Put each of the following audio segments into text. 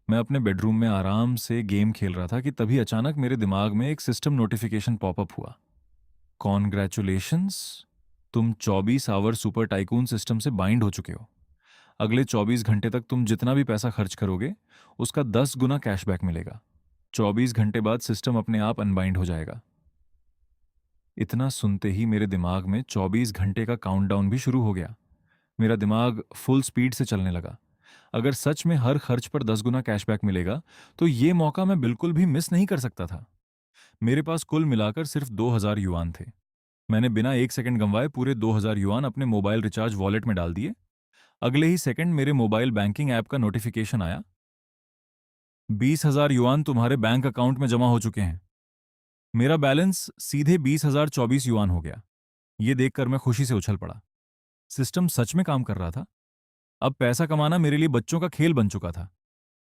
मैं अपने बेडरूम में आराम से गेम खेल रहा था कि तभी अचानक मेरे दिमाग में एक सिस्टम नोटिफिकेशन पॉपअप हुआ। कॉन्ग्रेचुलेशंस, तुम 24 आवर सुपर टाइकून सिस्टम से बाइंड हो चुके हो। अगले 24 घंटे तक तुम जितना भी पैसा खर्च करोगे उसका 10 गुना कैशबैक मिलेगा। 24 घंटे बाद सिस्टम अपने आप अनबाइंड हो जाएगा। इतना सुनते ही मेरे दिमाग में 24 घंटे का काउंटडाउन भी शुरू हो गया। मेरा दिमाग फुल स्पीड से चलने लगा। अगर सच में हर खर्च पर 10 गुना कैशबैक मिलेगा तो ये मौका मैं बिल्कुल भी मिस नहीं कर सकता था। मेरे पास कुल मिलाकर सिर्फ 2000 युआन थे। मैंने बिना एक सेकंड गंवाए पूरे 2000 युआन अपने मोबाइल रिचार्ज वॉलेट में डाल दिए। अगले ही सेकंड मेरे मोबाइल बैंकिंग ऐप का नोटिफिकेशन आया। 20,000 युआन तुम्हारे बैंक अकाउंट में जमा हो चुके हैं। मेरा बैलेंस सीधे 20,024 युआन हो गया। ये देखकर मैं खुशी से उछल पड़ा। सिस्टम सच में काम कर रहा था। अब पैसा कमाना मेरे लिए बच्चों का खेल बन चुका था।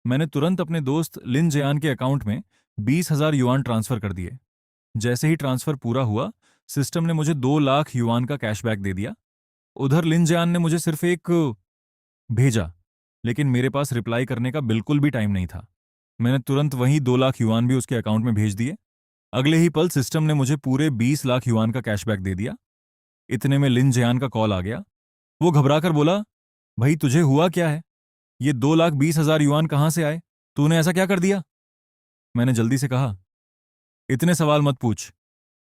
मैंने तुरंत अपने दोस्त लिन जयान के अकाउंट में 20,000 युआन ट्रांसफर कर दिए। जैसे ही ट्रांसफर पूरा हुआ, सिस्टम ने मुझे 2 लाख युआन का कैशबैक दे दिया। उधर लिन जयान ने मुझे सिर्फ एक भेजा, लेकिन मेरे पास रिप्लाई करने का बिल्कुल भी टाइम नहीं था। मैंने तुरंत वहीं 2 लाख युआन भी उसके अकाउंट में भेज दिए। अगले ही पल सिस्टम ने मुझे पूरे 20 लाख युआन का कैशबैक दे दिया। इतने में लिन जयान का कॉल आ गया। वो घबराकर बोला, भाई तुझे हुआ क्या है? ये 2,20,000 युआन कहाँ से आए? तूने ऐसा क्या कर दिया? मैंने जल्दी से कहा, इतने सवाल मत पूछ।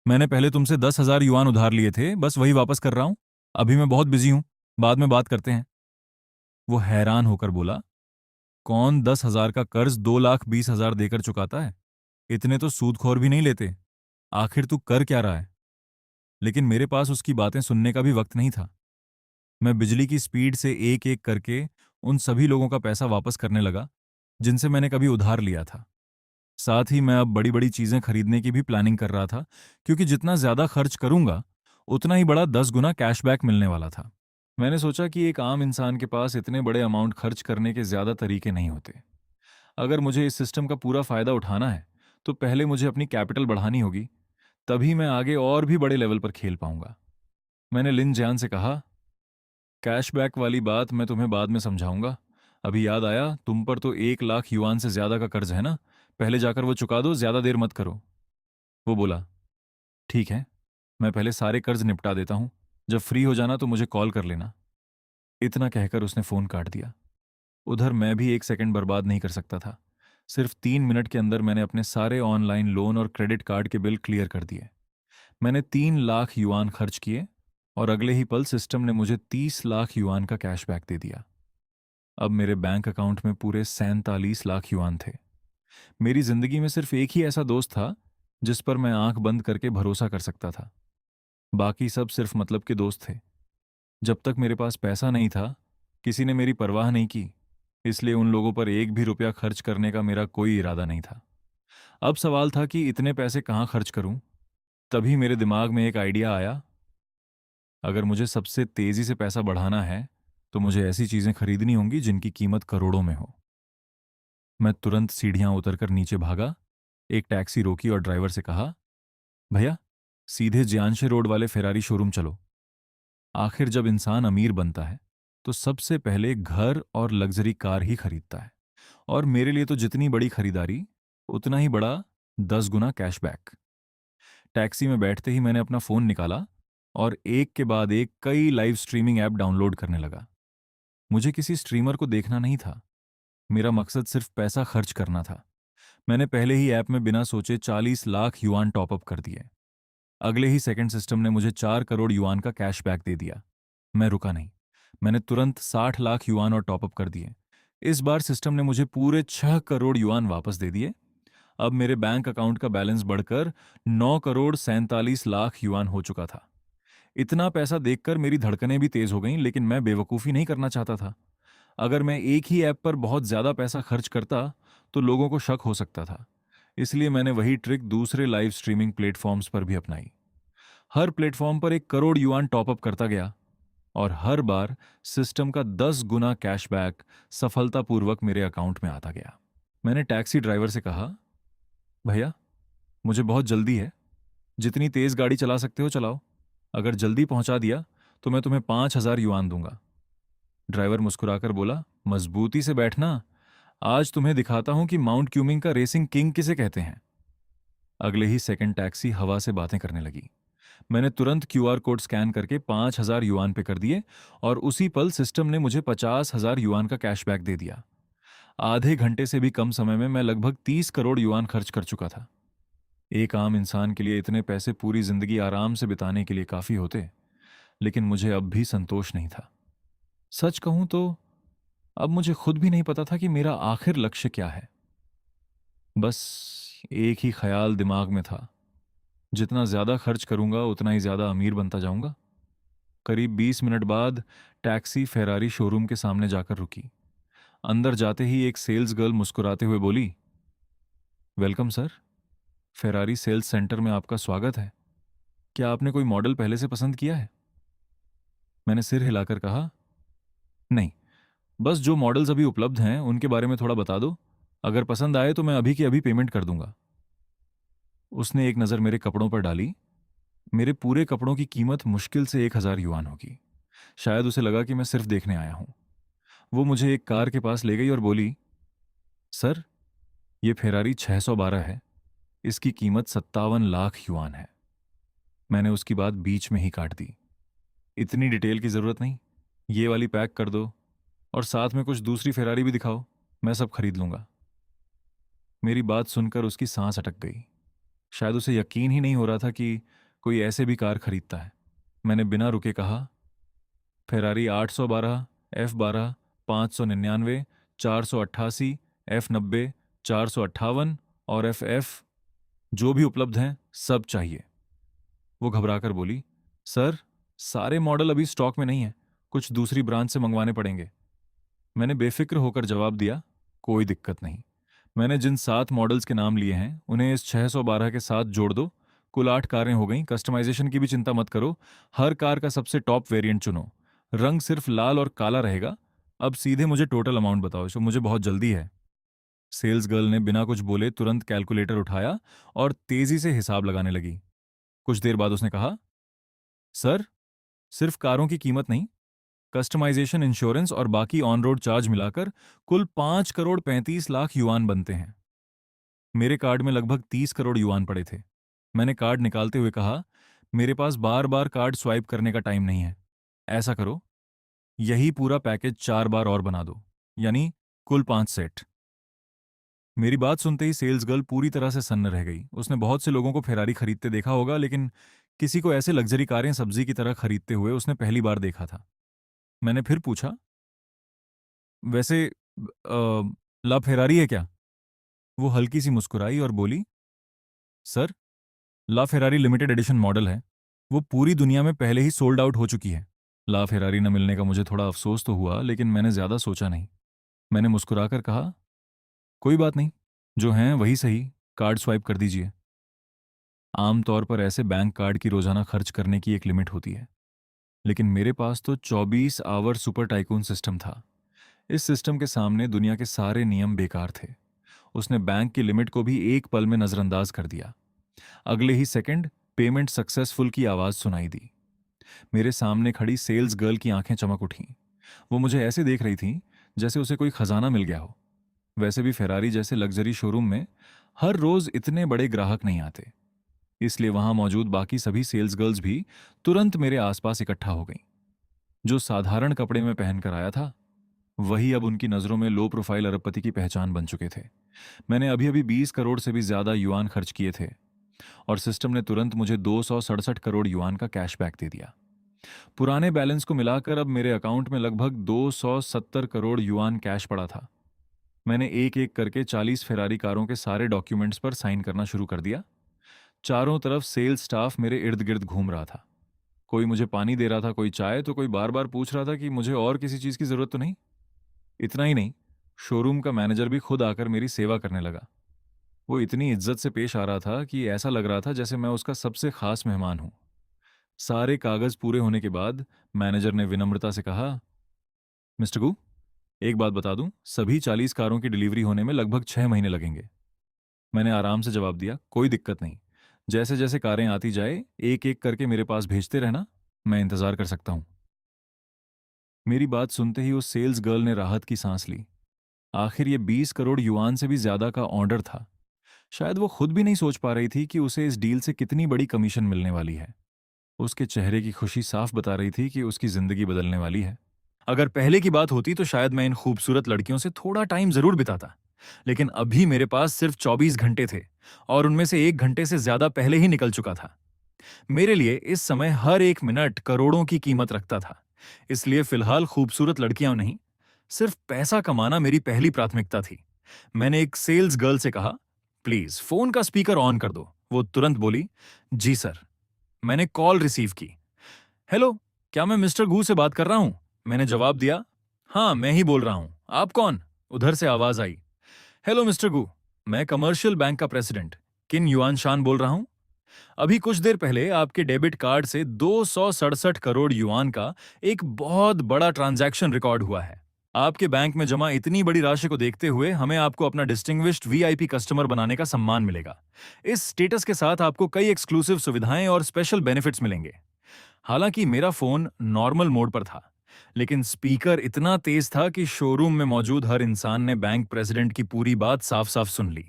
मैंने पहले तुमसे 10,000 युआन उधार लिए थे, बस वही वापस कर रहा हूं। अभी मैं बहुत बिजी हूं, बाद में बात करते हैं। वो हैरान होकर बोला, कौन 10,000 का कर्ज 2,20,000 देकर चुकाता है? इतने तो सूदखोर भी नहीं लेते। आखिर तू कर क्या रहा है? लेकिन मेरे पास उसकी बातें सुनने का भी वक्त नहीं था। मैं बिजली की स्पीड से एक एक करके उन सभी लोगों का पैसा वापस करने लगा जिनसे मैंने कभी उधार लिया था। साथ ही मैं अब बड़ी बड़ी चीजें खरीदने की भी प्लानिंग कर रहा था, क्योंकि जितना ज्यादा खर्च करूंगा उतना ही बड़ा 10 गुना कैशबैक मिलने वाला था। मैंने सोचा कि एक आम इंसान के पास इतने बड़े अमाउंट खर्च करने के ज्यादा तरीके नहीं होते। अगर मुझे इस सिस्टम का पूरा फायदा उठाना है तो पहले मुझे अपनी कैपिटल बढ़ानी होगी। तभी मैं आगे और भी बड़े लेवल पर खेल पाऊंगा। मैंने लिन जैन से कहा, कैशबैक वाली बात मैं तुम्हें बाद में समझाऊंगा। अभी याद आया, तुम पर तो 1 लाख युआन से ज्यादा का कर्ज है ना? पहले जाकर वो चुका दो, ज्यादा देर मत करो। वो बोला, ठीक है, मैं पहले सारे कर्ज निपटा देता हूं। जब फ्री हो जाना तो मुझे कॉल कर लेना। इतना कहकर उसने फोन काट दिया। उधर मैं भी एक सेकंड बर्बाद नहीं कर सकता था। सिर्फ 3 मिनट के अंदर मैंने अपने सारे ऑनलाइन लोन और क्रेडिट कार्ड के बिल क्लियर कर दिए। मैंने 3 लाख युआन खर्च किए और अगले ही पल सिस्टम ने मुझे 30 लाख युआन का कैशबैक दे दिया। अब मेरे बैंक अकाउंट में पूरे 47 लाख युआन थे। मेरी जिंदगी में सिर्फ एक ही ऐसा दोस्त था जिस पर मैं आंख बंद करके भरोसा कर सकता था। बाकी सब सिर्फ मतलब के दोस्त थे। जब तक मेरे पास पैसा नहीं था, किसी ने मेरी परवाह नहीं की, इसलिए उन लोगों पर एक भी रुपया खर्च करने का मेरा कोई इरादा नहीं था। अब सवाल था कि इतने पैसे कहाँ खर्च करूं। तभी मेरे दिमाग में एक आइडिया आया। अगर मुझे सबसे तेजी से पैसा बढ़ाना है तो मुझे ऐसी चीजें खरीदनी होंगी जिनकी कीमत करोड़ों में हो। मैं तुरंत सीढ़ियां उतरकर नीचे भागा, एक टैक्सी रोकी और ड्राइवर से कहा, भैया सीधे जियांशे रोड वाले फेरारी शोरूम चलो। आखिर जब इंसान अमीर बनता है तो सबसे पहले घर और लग्जरी कार ही खरीदता है, और मेरे लिए तो जितनी बड़ी खरीदारी उतना ही बड़ा 10 गुना कैशबैक। टैक्सी में बैठते ही मैंने अपना फोन निकाला और एक के बाद एक कई लाइव स्ट्रीमिंग ऐप डाउनलोड करने लगा। मुझे किसी स्ट्रीमर को देखना नहीं था। मेरा मकसद सिर्फ पैसा खर्च करना था। मैंने पहले ही ऐप में बिना सोचे 40 लाख युआन टॉपअप कर दिए। अगले ही सेकंड सिस्टम ने मुझे 4 करोड़ युआन का कैशबैक दे दिया। मैं रुका नहीं। मैंने तुरंत 60 लाख युआन और टॉपअप कर दिए। इस बार सिस्टम ने मुझे पूरे 6 करोड़ युआन वापस दे दिए। अब मेरे बैंक अकाउंट का बैलेंस बढ़कर 9 करोड़ 47 लाख युआन हो चुका था। इतना पैसा देखकर मेरी धड़कनें भी तेज हो गईं, लेकिन मैं बेवकूफ़ी नहीं करना चाहता था। अगर मैं एक ही ऐप पर बहुत ज्यादा पैसा खर्च करता तो लोगों को शक हो सकता था। इसलिए मैंने वही ट्रिक दूसरे लाइव स्ट्रीमिंग प्लेटफॉर्म्स पर भी अपनाई। हर प्लेटफॉर्म पर 1 करोड़ युआन टॉपअप करता गया और हर बार सिस्टम का 10 गुना कैशबैक सफलतापूर्वक मेरे अकाउंट में आता गया। मैंने टैक्सी ड्राइवर से कहा, भैया मुझे बहुत जल्दी है, जितनी तेज गाड़ी चला सकते हो चलाओ। अगर जल्दी पहुंचा दिया तो मैं तुम्हें 5,000 युआन दूंगा। ड्राइवर मुस्कुराकर बोला, मजबूती से बैठना, आज तुम्हें दिखाता हूं कि माउंट क्यूमिंग का रेसिंग किंग किसे कहते हैं। अगले ही सेकंड टैक्सी हवा से बातें करने लगी। मैंने तुरंत क्यूआर कोड स्कैन करके 5,000 युआन पे कर दिए और उसी पल सिस्टम ने मुझे 50,000 युआन का कैशबैक दे दिया। आधे घंटे से भी कम समय में मैं लगभग 30 करोड़ युआन खर्च कर चुका था। एक आम इंसान के लिए इतने पैसे पूरी जिंदगी आराम से बिताने के लिए काफी होते, लेकिन मुझे अब भी संतोष नहीं था। सच कहूं तो अब मुझे खुद भी नहीं पता था कि मेरा आखिर लक्ष्य क्या है। बस एक ही ख्याल दिमाग में था, जितना ज्यादा खर्च करूंगा उतना ही ज्यादा अमीर बनता जाऊंगा। करीब 20 मिनट बाद टैक्सी फेरारी शोरूम के सामने जाकर रुकी। अंदर जाते ही एक सेल्स गर्ल मुस्कुराते हुए बोली, welcome sir, Ferrari sales centre में आपका स्वागत है। क्या आपने कोई मॉडल पहले से पसंद किया है? मैंने सिर हिलाकर कहा, नहीं, बस जो मॉडल्स अभी उपलब्ध हैं उनके बारे में थोड़ा बता दो। अगर पसंद आए तो मैं अभी की अभी पेमेंट कर दूंगा। उसने एक नज़र मेरे कपड़ों पर डाली। मेरे पूरे कपड़ों की कीमत मुश्किल से 1,000 युआन होगी। शायद उसे लगा कि मैं सिर्फ देखने आया हूं। वो मुझे एक कार के पास ले गई और बोली, सर, ये फेरारी 612 है। इसकी कीमत 57 लाख युआन है। मैंने उसकी बात बीच में ही काट दी। इतनी डिटेल की जरूरत नहीं, ये वाली पैक कर दो और साथ में कुछ दूसरी फेरारी भी दिखाओ, मैं सब खरीद लूंगा। मेरी बात सुनकर उसकी सांस अटक गई। शायद उसे यकीन ही नहीं हो रहा था कि कोई ऐसे भी कार खरीदता है। मैंने बिना रुके कहा, फेरारी 812, F12, 599, 488, F90, 458 और FF, जो भी उपलब्ध हैं सब चाहिए। वो घबराकर बोली, सर, सारे मॉडल अभी स्टॉक में नहीं है, कुछ दूसरी ब्रांच से मंगवाने पड़ेंगे। मैंने बेफिक्र होकर जवाब दिया, कोई दिक्कत नहीं। मैंने जिन 7 मॉडल्स के नाम लिए हैं उन्हें इस 612 के साथ जोड़ दो। कुल 8 कारें हो गईं। कस्टमाइजेशन की भी चिंता मत करो। हर कार का सबसे टॉप वेरिएंट चुनो। रंग सिर्फ लाल और काला रहेगा। अब सीधे मुझे टोटल अमाउंट बताओ, जो मुझे बहुत जल्दी है। सेल्स गर्ल ने बिना कुछ बोले तुरंत कैलकुलेटर उठाया और तेजी से हिसाब लगाने लगी। कुछ देर बाद उसने कहा, सर, सिर्फ कारों की कीमत नहीं, कस्टमाइजेशन, इंश्योरेंस और बाकी ऑन रोड चार्ज मिलाकर कुल 5 करोड़ 35 लाख युआन बनते हैं। मेरे कार्ड में लगभग 30 करोड़ युआन पड़े थे। मैंने कार्ड निकालते हुए कहा, मेरे पास बार बार कार्ड स्वाइप करने का टाइम नहीं है। ऐसा करो, यही पूरा पैकेज 4 बार और बना दो, यानी कुल 5 सेट। मेरी बात सुनते ही सेल्स गर्ल पूरी तरह से सन्न रह गई। उसने बहुत से लोगों को फेरारी खरीदते देखा होगा, लेकिन किसी को ऐसे लग्जरी कारें सब्जी की तरह खरीदते हुए उसने पहली बार देखा था। मैंने फिर पूछा, वैसे ला फेरारी है क्या? वो हल्की सी मुस्कुराई और बोली, सर, ला फेरारी लिमिटेड एडिशन मॉडल है। वो पूरी दुनिया में पहले ही सोल्ड आउट हो चुकी है। ला फेरारी न मिलने का मुझे थोड़ा अफसोस तो हुआ, लेकिन मैंने ज्यादा सोचा नहीं। मैंने मुस्कुराकर कहा, कोई बात नहीं, जो हैं वही सही, कार्ड स्वाइप कर दीजिए। आमतौर पर ऐसे बैंक कार्ड की रोजाना खर्च करने की एक लिमिट होती है, लेकिन मेरे पास तो 24 आवर सुपर टाइकून सिस्टम था। इस सिस्टम के सामने दुनिया के सारे नियम बेकार थे। उसने बैंक की लिमिट को भी एक पल में नजरअंदाज कर दिया। अगले ही सेकंड पेमेंट सक्सेसफुल की आवाज सुनाई दी। मेरे सामने खड़ी सेल्स गर्ल की आंखें चमक उठीं। वो मुझे ऐसे देख रही थी जैसे उसे कोई खजाना मिल गया हो। वैसे भी फेरारी जैसे लग्जरी शोरूम में हर रोज इतने बड़े ग्राहक नहीं आते, इसलिए वहां मौजूद बाकी सभी सेल्स गर्ल्स भी तुरंत मेरे आसपास इकट्ठा हो गईं। जो साधारण कपड़े में पहनकर आया था, वही अब उनकी नजरों में लो प्रोफाइल अरबपति की पहचान बन चुके थे। मैंने अभी अभी 20 करोड़ से भी ज्यादा युआन खर्च किए थे और सिस्टम ने तुरंत मुझे 267 करोड़ युआन का कैशबैक दे दिया। पुराने बैलेंस को मिलाकर अब मेरे अकाउंट में लगभग 270 करोड़ युआन कैश पड़ा था। मैंने एक एक करके 40 फेरारी कारों के सारे डॉक्यूमेंट्स पर साइन करना शुरू कर दिया। चारों तरफ सेल्स स्टाफ मेरे इर्द गिर्द घूम रहा था। कोई मुझे पानी दे रहा था, कोई चाय, तो कोई बार बार पूछ रहा था कि मुझे और किसी चीज की जरूरत तो नहीं। इतना ही नहीं, शोरूम का मैनेजर भी खुद आकर मेरी सेवा करने लगा। वो इतनी इज्जत से पेश आ रहा था कि ऐसा लग रहा था जैसे मैं उसका सबसे खास मेहमान हूं। सारे कागज पूरे होने के बाद मैनेजर ने विनम्रता से कहा, मिस्टर गू, एक बात बता दूं, सभी 40 कारों की डिलीवरी होने में लगभग 6 महीने लगेंगे। मैंने आराम से जवाब दिया, कोई दिक्कत नहीं। जैसे जैसे कारें आती जाए एक एक करके मेरे पास भेजते रहना, मैं इंतजार कर सकता हूं। मेरी बात सुनते ही उस सेल्स गर्ल ने राहत की सांस ली। आखिर ये 20 करोड़ युआन से भी ज्यादा का ऑर्डर था। शायद वो खुद भी नहीं सोच पा रही थी कि उसे इस डील से कितनी बड़ी कमीशन मिलने वाली है। उसके चेहरे की खुशी साफ बता रही थी कि उसकी जिंदगी बदलने वाली है। अगर पहले की बात होती तो शायद मैं इन खूबसूरत लड़कियों से थोड़ा टाइम जरूर बिताता, लेकिन अभी मेरे पास सिर्फ 24 घंटे थे और उनमें से 1 घंटे से ज्यादा पहले ही निकल चुका था। मेरे लिए इस समय हर एक मिनट करोड़ों की कीमत रखता था। इसलिए फिलहाल खूबसूरत लड़कियां नहीं, सिर्फ पैसा कमाना मेरी पहली प्राथमिकता थी। मैंने एक सेल्स गर्ल से कहा, प्लीज फोन का स्पीकर ऑन कर दो। वो तुरंत बोली, जी सर। मैंने कॉल रिसीव की। हेलो, क्या मैं मिस्टर गू से बात कर रहा हूं? मैंने जवाब दिया, हाँ मैं ही बोल रहा हूं। आप कौन? उधर से आवाज आई, हेलो मिस्टर गू, मैं कमर्शियल बैंक का प्रेसिडेंट किन युआन शान बोल रहा हूं। अभी कुछ देर पहले आपके डेबिट कार्ड से 267 करोड़ युआन का एक बहुत बड़ा ट्रांजैक्शन रिकॉर्ड हुआ है। आपके बैंक में जमा इतनी बड़ी राशि को देखते हुए हमें आपको अपना डिस्टिंग्विश्ड वीआईपी कस्टमर बनाने का सम्मान मिलेगा। इस स्टेटस के साथ आपको कई एक्सक्लूसिव सुविधाएं और स्पेशल बेनिफिट्स मिलेंगे। हालांकि मेरा फोन नॉर्मल मोड पर था, लेकिन स्पीकर इतना तेज था कि शोरूम में मौजूद हर इंसान ने बैंक प्रेसिडेंट की पूरी बात साफ साफ सुन ली।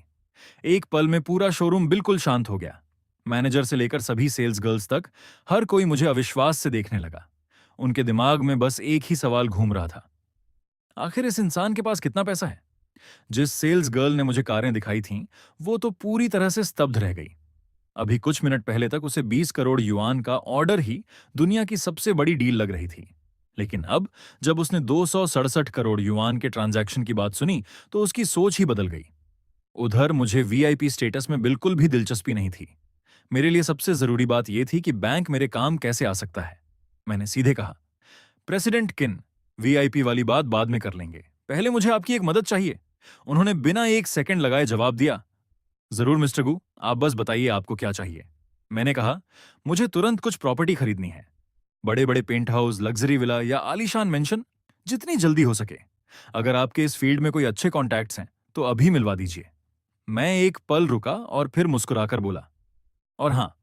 एक पल में पूरा शोरूम बिल्कुल शांत हो गया। मैनेजर से लेकर सभी सेल्स गर्ल्स तक हर कोई मुझे अविश्वास से देखने लगा। उनके दिमाग में बस एक ही सवाल घूम रहा था, आखिर इस इंसान के पास कितना पैसा है? जिस सेल्स गर्ल ने मुझे कारें दिखाई थीं, वो तो पूरी तरह से स्तब्ध रह गई। अभी कुछ मिनट पहले तक उसे 20 करोड़ युआन का ऑर्डर ही दुनिया की सबसे बड़ी डील लग रही थी। लेकिन अब जब उसने 267 करोड़ युआन के ट्रांजैक्शन की बात सुनी, तो उसकी सोच ही बदल गई। उधर मुझे वीआईपी स्टेटस में बिल्कुल भी दिलचस्पी नहीं थी। मेरे लिए सबसे जरूरी बात यह थी कि बैंक मेरे काम कैसे आ सकता है। मैंने सीधे कहा, प्रेसिडेंट किन, वीआईपी वाली बात बाद में कर लेंगे, पहले मुझे आपकी एक मदद चाहिए। उन्होंने बिना एक सेकंड लगाए जवाब दिया, जरूर मिस्टर गू, आप बस बताइए आपको क्या चाहिए। मैंने कहा, मुझे तुरंत कुछ प्रॉपर्टी खरीदनी है। बड़े बड़े पेंट हाउस, लग्जरी विला या आलीशान मेंशन, जितनी जल्दी हो सके। अगर आपके इस फील्ड में कोई अच्छे कॉन्टैक्ट्स हैं तो अभी मिलवा दीजिए। मैं एक पल रुका और फिर मुस्कुराकर बोला, और हाँ,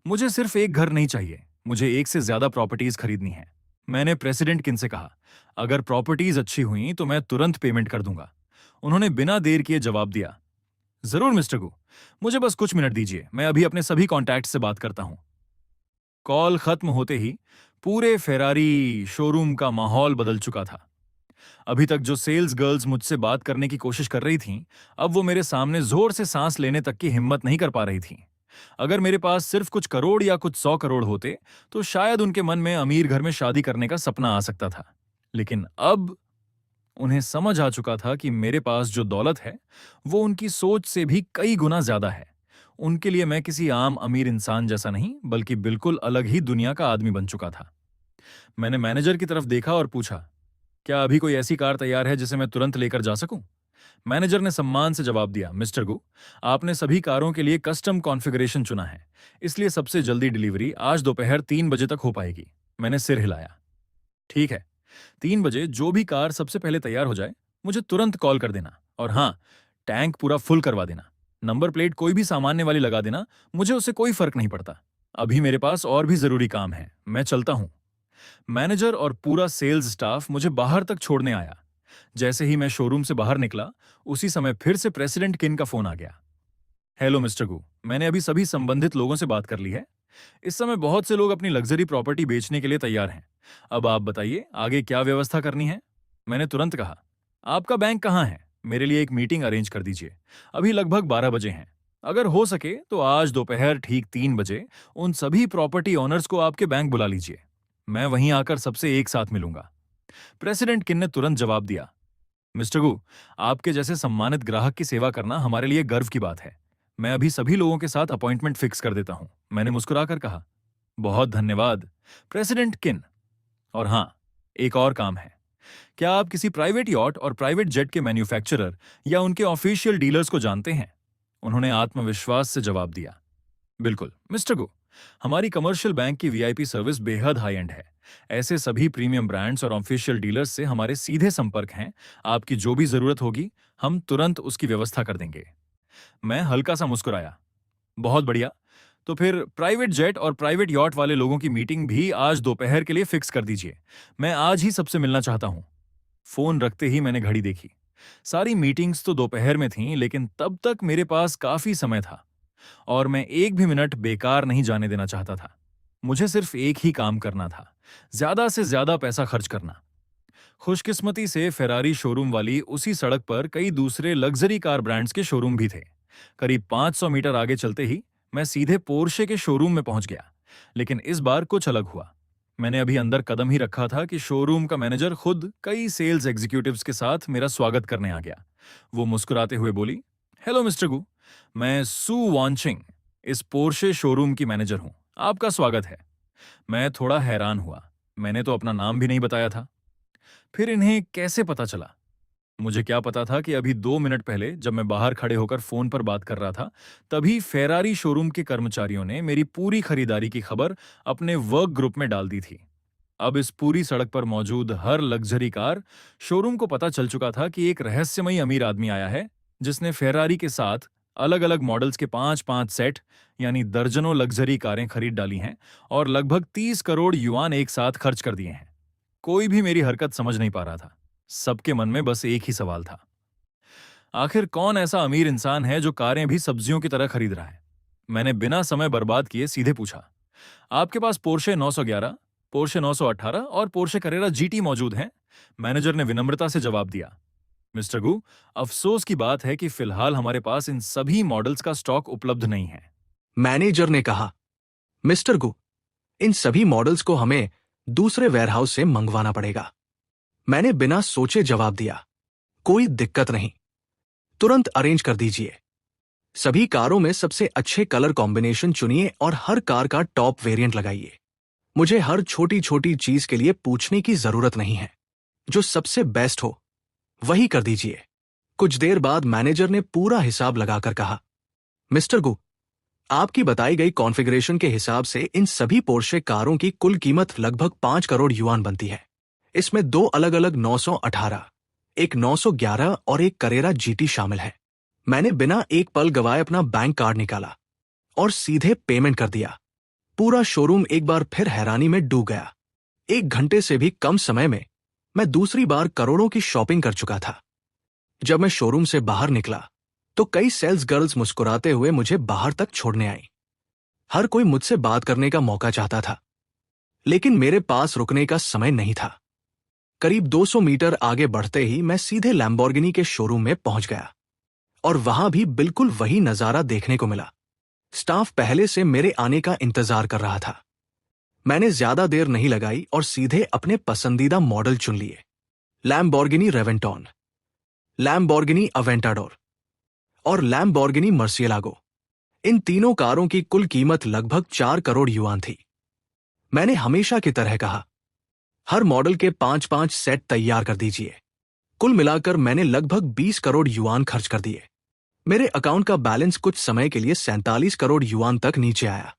मुझे सिर्फ एक घर नहीं चाहिए, मुझे एक से ज्यादा प्रॉपर्टीज खरीदनी है। मैंने प्रेसिडेंट किन से कहा, अगर प्रॉपर्टीज अच्छी हुई तो मैं तुरंत पेमेंट कर दूंगा। उन्होंने बिना देर किए जवाब दिया, जरूर मिस्टर गू, मुझे बस कुछ मिनट दीजिए, मैं अभी अपने सभी कॉन्टैक्ट से बात करता हूं। कॉल खत्म होते ही पूरे फेरारी शोरूम का माहौल बदल चुका था। अभी तक जो सेल्स गर्ल्स मुझसे बात करने की कोशिश कर रही थीं, अब वो मेरे सामने जोर से सांस लेने तक की हिम्मत नहीं कर पा रही थीं। अगर मेरे पास सिर्फ कुछ करोड़ या कुछ 100 करोड़ होते, तो शायद उनके मन में अमीर घर में शादी करने का सपना आ सकता था। लेकिन अब उन्हें समझ आ चुका था कि मेरे पास जो दौलत है, वो उनकी सोच से भी कई गुना ज्यादा है। उनके लिए मैं किसी आम अमीर इंसान जैसा नहीं, बल्कि बिल्कुल अलग ही दुनिया का आदमी बन चुका था। मैंने मैनेजर की तरफ देखा और पूछा, क्या अभी कोई ऐसी कार तैयार है जिसे मैं तुरंत लेकर जा सकूं? मैनेजर ने सम्मान से जवाब दिया, मिस्टर गु, आपने सभी कारों के लिए कस्टम कॉन्फ़िगरेशन चुना है, इसलिए सबसे जल्दी डिलीवरी आज दोपहर 3 बजे तक हो पाएगी। मैंने सिर हिलाया, ठीक है, 3 बजे जो भी कार सबसे पहले तैयार हो जाए, मुझे तुरंत कॉल कर देना। और हाँ, टैंक पूरा फुल करवा देना। नंबर प्लेट कोई भी सामान्य वाली लगा देना, मुझे उससे कोई फर्क नहीं पड़ता। अभी मेरे पास और भी जरूरी काम है, मैं चलता हूं। मैनेजर और पूरा सेल्स स्टाफ मुझे बाहर तक छोड़ने आया। जैसे ही मैं शोरूम से बाहर निकला, उसी समय फिर से प्रेसिडेंट किन का फोन आ गया। हेलो मिस्टर गु, मैंने अभी सभी संबंधित लोगों से बात कर ली है। इस समय बहुत से लोग अपनी लग्जरी प्रॉपर्टी बेचने के लिए तैयार हैं। अब आप बताइए आगे क्या व्यवस्था करनी है? मैंने तुरंत कहा, आपका बैंक कहाँ है? मेरे लिए एक मीटिंग अरेंज कर दीजिए। अभी लगभग 12 बजे हैं। अगर हो सके तो आज दोपहर ठीक 3 बजे उन सभी प्रॉपर्टी ओनर्स को आपके बैंक बुला लीजिए। मैं वहीं आकर सबसे एक साथ मिलूंगा। प्रेसिडेंट किन ने तुरंत जवाब दिया, मिस्टर गु, आपके जैसे सम्मानित ग्राहक की सेवा करना हमारे लिए गर्व की बात है। मैं अभी सभी लोगों के साथ अपॉइंटमेंट फिक्स कर देता हूं। मैंने मुस्कुराकर कहा, बहुत धन्यवाद प्रेसिडेंट किन। और हाँ, एक और काम है। क्या आप किसी प्राइवेट यॉट और प्राइवेट जेट के मैन्युफैक्चरर या उनके ऑफिशियल डीलर्स को जानते हैं? उन्होंने आत्मविश्वास से जवाब दिया, बिल्कुल मिस्टर गो, हमारी कमर्शियल बैंक की वीआईपी सर्विस बेहद हाई एंड है। ऐसे सभी प्रीमियम ब्रांड्स और ऑफिशियल डीलर्स से हमारे सीधे संपर्क हैं। आपकी जो भी जरूरत होगी, हम तुरंत उसकी व्यवस्था कर देंगे। मैं हल्का सा मुस्कुराया, बहुत बढ़िया, तो फिर प्राइवेट जेट और प्राइवेट यॉट वाले लोगों की मीटिंग भी आज दोपहर के लिए फिक्स कर दीजिए। मैं आज ही सबसे मिलना चाहता हूं। फोन रखते ही मैंने घड़ी देखी। सारी मीटिंग्स तो दोपहर में थीं, लेकिन तब तक मेरे पास काफी समय था और मैं एक भी मिनट बेकार नहीं जाने देना चाहता था। मुझे सिर्फ एक ही काम करना था, ज्यादा से ज्यादा पैसा खर्च करना। खुशकिस्मती से फेरारी शोरूम वाली उसी सड़क पर कई दूसरे लग्जरी कार ब्रांड्स के शोरूम भी थे। करीब 500 मीटर आगे चलते ही मैं सीधे पोर्शे के शोरूम में पहुंच गया। लेकिन इस बार कुछ अलग हुआ। मैंने अभी अंदर कदम ही रखा था कि शोरूम का मैनेजर खुद कई सेल्स एग्जीक्यूटिव्स के साथ मेरा स्वागत करने आ गया। वो मुस्कुराते हुए बोली, हेलो मिस्टर गु, मैं सू वांचिंग, इस पोर्शे शोरूम की मैनेजर हूं। आपका स्वागत है। मैं थोड़ा हैरान हुआ। मैंने तो अपना नाम भी नहीं बताया था। फिर इन्हें कैसे पता चला? मुझे क्या पता था कि अभी 2 मिनट पहले जब मैं बाहर खड़े होकर फोन पर बात कर रहा था, तभी फेरारी शोरूम के कर्मचारियों ने मेरी पूरी खरीदारी की खबर अपने वर्क ग्रुप में डाल दी थी। अब इस पूरी सड़क पर मौजूद हर लग्जरी कार शोरूम को पता चल चुका था कि एक रहस्यमयी अमीर आदमी आया है, जिसने फेरारी के साथ अलग अलग मॉडल्स के 5-5 सेट यानी दर्जनों लग्जरी कारें खरीद डाली हैं और लगभग 30 करोड़ युआन एक साथ खर्च कर दिए हैं। कोई भी मेरी हरकत समझ नहीं पा रहा था। सबके मन में बस एक ही सवाल था, आखिर कौन ऐसा अमीर इंसान है जो कारें भी सब्जियों की तरह खरीद रहा है? मैंने बिना समय बर्बाद किए सीधे पूछा, आपके पास पोर्शे 911, पोर्शे 918 और पोर्शे करेरा जीटी मौजूद हैं? मैनेजर ने विनम्रता से जवाब दिया, मिस्टर गु, अफसोस की बात है कि फिलहाल हमारे पास इन सभी मॉडल्स का स्टॉक उपलब्ध नहीं है। मैनेजर ने कहा, मिस्टर गु, इन सभी मॉडल्स को हमें दूसरे वेयरहाउस से मंगवाना पड़ेगा। मैंने बिना सोचे जवाब दिया, कोई दिक्कत नहीं, तुरंत अरेंज कर दीजिए। सभी कारों में सबसे अच्छे कलर कॉम्बिनेशन चुनिए और हर कार का टॉप वेरिएंट लगाइए। मुझे हर छोटी छोटी चीज के लिए पूछने की जरूरत नहीं है, जो सबसे बेस्ट हो वही कर दीजिए। कुछ देर बाद मैनेजर ने पूरा हिसाब लगाकर कहा, मिस्टर गु, आपकी बताई गई कॉन्फ़िगरेशन के हिसाब से इन सभी पोर्शे कारों की कुल कीमत लगभग 5 करोड़ युआन बनती है। इसमें 2 अलग अलग 918, एक 911 और एक करेरा जीटी शामिल है। मैंने बिना एक पल गवाए अपना बैंक कार्ड निकाला और सीधे पेमेंट कर दिया। पूरा शोरूम एक बार फिर हैरानी में डूब गया। 1 घंटे से भी कम समय में मैं दूसरी बार करोड़ों की शॉपिंग कर चुका था। जब मैं शोरूम से बाहर निकला तो कई सेल्स गर्ल्स मुस्कुराते हुए मुझे बाहर तक छोड़ने आई। हर कोई मुझसे बात करने का मौका चाहता था, लेकिन मेरे पास रुकने का समय नहीं था। करीब 200 मीटर आगे बढ़ते ही मैं सीधे लैम्बोर्गिनी के शोरूम में पहुंच गया और वहां भी बिल्कुल वही नजारा देखने को मिला। स्टाफ पहले से मेरे आने का इंतजार कर रहा था। मैंने ज्यादा देर नहीं लगाई और सीधे अपने पसंदीदा मॉडल चुन लिए, लैम्बोर्गिनी रेवेंटॉन, लैम्बोर्गिनी अवेंटाडोर और लैम्बोर्गिनी मर्सिएलागो। इन तीनों कारों की कुल कीमत लगभग 4 करोड़ युआन थी। मैंने हमेशा की तरह कहा, हर मॉडल के 5-5 सेट तैयार कर दीजिए। कुल मिलाकर मैंने लगभग 20 करोड़ युआन खर्च कर दिए। मेरे अकाउंट का बैलेंस कुछ समय के लिए 47 करोड़ युआन तक नीचे आया,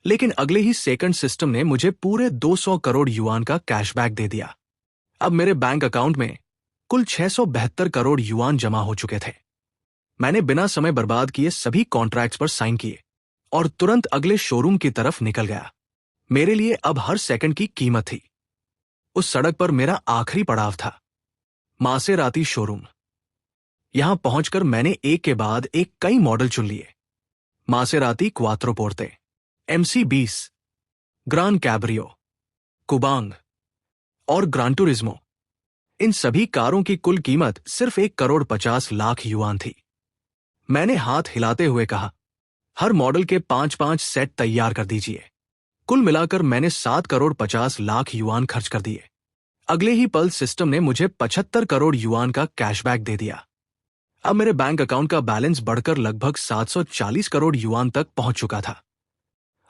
लेकिन अगले ही सेकंड सिस्टम ने मुझे पूरे 200 करोड़ युआन का कैशबैक दे दिया। अब मेरे बैंक अकाउंट में कुल 672 करोड़ युआन जमा हो चुके थे। मैंने बिना समय बर्बाद किए सभी कॉन्ट्रैक्ट्स पर साइन किए और तुरंत अगले शोरूम की तरफ निकल गया। मेरे लिए अब हर सेकंड की कीमत थी। उस सड़क पर मेरा आखिरी पड़ाव था, मासेराती शोरूम। यहां पहुंचकर मैंने एक के बाद एक कई मॉडल चुन लिए, मासेराती क्वात्रोपोर्ते, MC20, ग्रान कैब्रियो, कुबांग और ग्रान टूरिज्मो। इन सभी कारों की कुल कीमत सिर्फ 1 करोड़ 50 लाख युआन थी। मैंने हाथ हिलाते हुए कहा, हर मॉडल के 5-5 सेट तैयार कर दीजिए। कुल मिलाकर मैंने 7 करोड़ 50 लाख युआन खर्च कर दिए। अगले ही पल सिस्टम ने मुझे 75 करोड़ युआन का कैशबैक दे दिया। अब मेरे बैंक अकाउंट का बैलेंस बढ़कर लगभग 740 करोड़ युआन तक पहुंच चुका था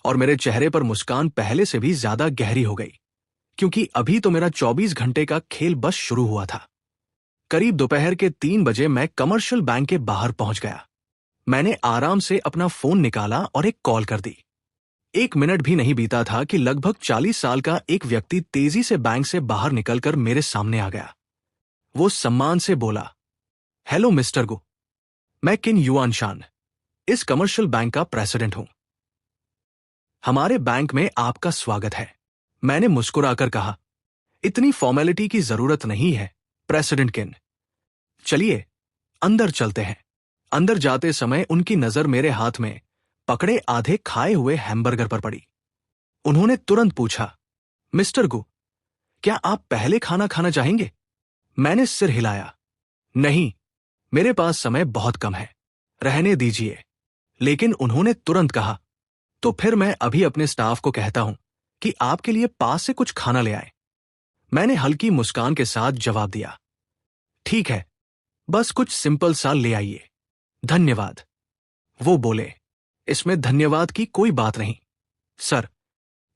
और मेरे चेहरे पर मुस्कान पहले से भी ज्यादा गहरी हो गई, क्योंकि अभी तो मेरा 24 घंटे का खेल बस शुरू हुआ था। करीब दोपहर के 3 बजे मैं कमर्शियल बैंक के बाहर पहुंच गया। मैंने आराम से अपना फोन निकाला और एक कॉल कर दी। 1 मिनट भी नहीं बीता था कि लगभग 40 साल का एक व्यक्ति तेजी से बैंक से बाहर निकलकर मेरे सामने आ गया। वो सम्मान से बोला, हेलो मिस्टर गु, मैं किन युआन शान, इस कमर्शियल बैंक का प्रेसिडेंट हूं। हमारे बैंक में आपका स्वागत है। मैंने मुस्कुराकर कहा, इतनी फॉर्मेलिटी की जरूरत नहीं है प्रेसिडेंट किन। चलिए अंदर चलते हैं। अंदर जाते समय उनकी नजर मेरे हाथ में पकड़े आधे खाए हुए हैमबर्गर पर पड़ी। उन्होंने तुरंत पूछा, मिस्टर गु, क्या आप पहले खाना खाना चाहेंगे? मैंने सिर हिलाया, नहीं, मेरे पास समय बहुत कम है, रहने दीजिए। लेकिन उन्होंने तुरंत कहा, तो फिर मैं अभी अपने स्टाफ को कहता हूं कि आपके लिए पास से कुछ खाना ले आए। मैंने हल्की मुस्कान के साथ जवाब दिया, ठीक है, बस कुछ सिंपल सा ले आइए, धन्यवाद। वो बोले, इसमें धन्यवाद की कोई बात नहीं सर,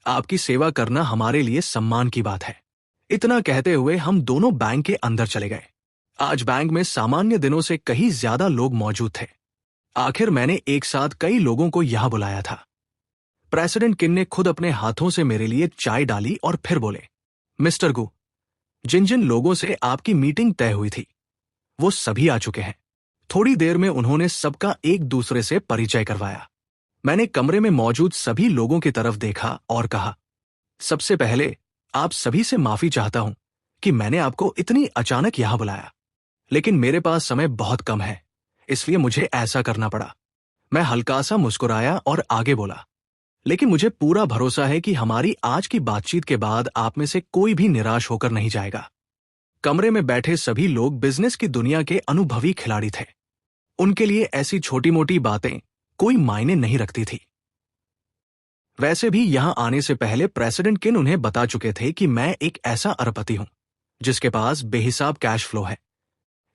आपकी सेवा करना हमारे लिए सम्मान की बात है। इतना कहते हुए हम दोनों बैंक के अंदर चले गए। आज बैंक में सामान्य दिनों से कहीं ज्यादा लोग मौजूद थे। आखिर मैंने एक साथ कई लोगों को यहां बुलाया था। प्रेसिडेंट किन ने खुद अपने हाथों से मेरे लिए चाय डाली और फिर बोले, मिस्टर गु, जिन जिन लोगों से आपकी मीटिंग तय हुई थी वो सभी आ चुके हैं। थोड़ी देर में उन्होंने सबका एक दूसरे से परिचय करवाया। मैंने कमरे में मौजूद सभी लोगों की तरफ देखा और कहा, सबसे पहले आप सभी से माफी चाहता हूं कि मैंने आपको इतनी अचानक यहां बुलाया, लेकिन मेरे पास समय बहुत कम है, इसलिए मुझे ऐसा करना पड़ा। मैं हल्का सा मुस्कुराया और आगे बोला, लेकिन मुझे पूरा भरोसा है कि हमारी आज की बातचीत के बाद आप में से कोई भी निराश होकर नहीं जाएगा। कमरे में बैठे सभी लोग बिजनेस की दुनिया के अनुभवी खिलाड़ी थे। उनके लिए ऐसी छोटी मोटी बातें कोई मायने नहीं रखती थी। वैसे भी यहां आने से पहले प्रेसिडेंट किन उन्हें बता चुके थे कि मैं एक ऐसा अरबपति हूं जिसके पास बेहिसाब कैश फ्लो है,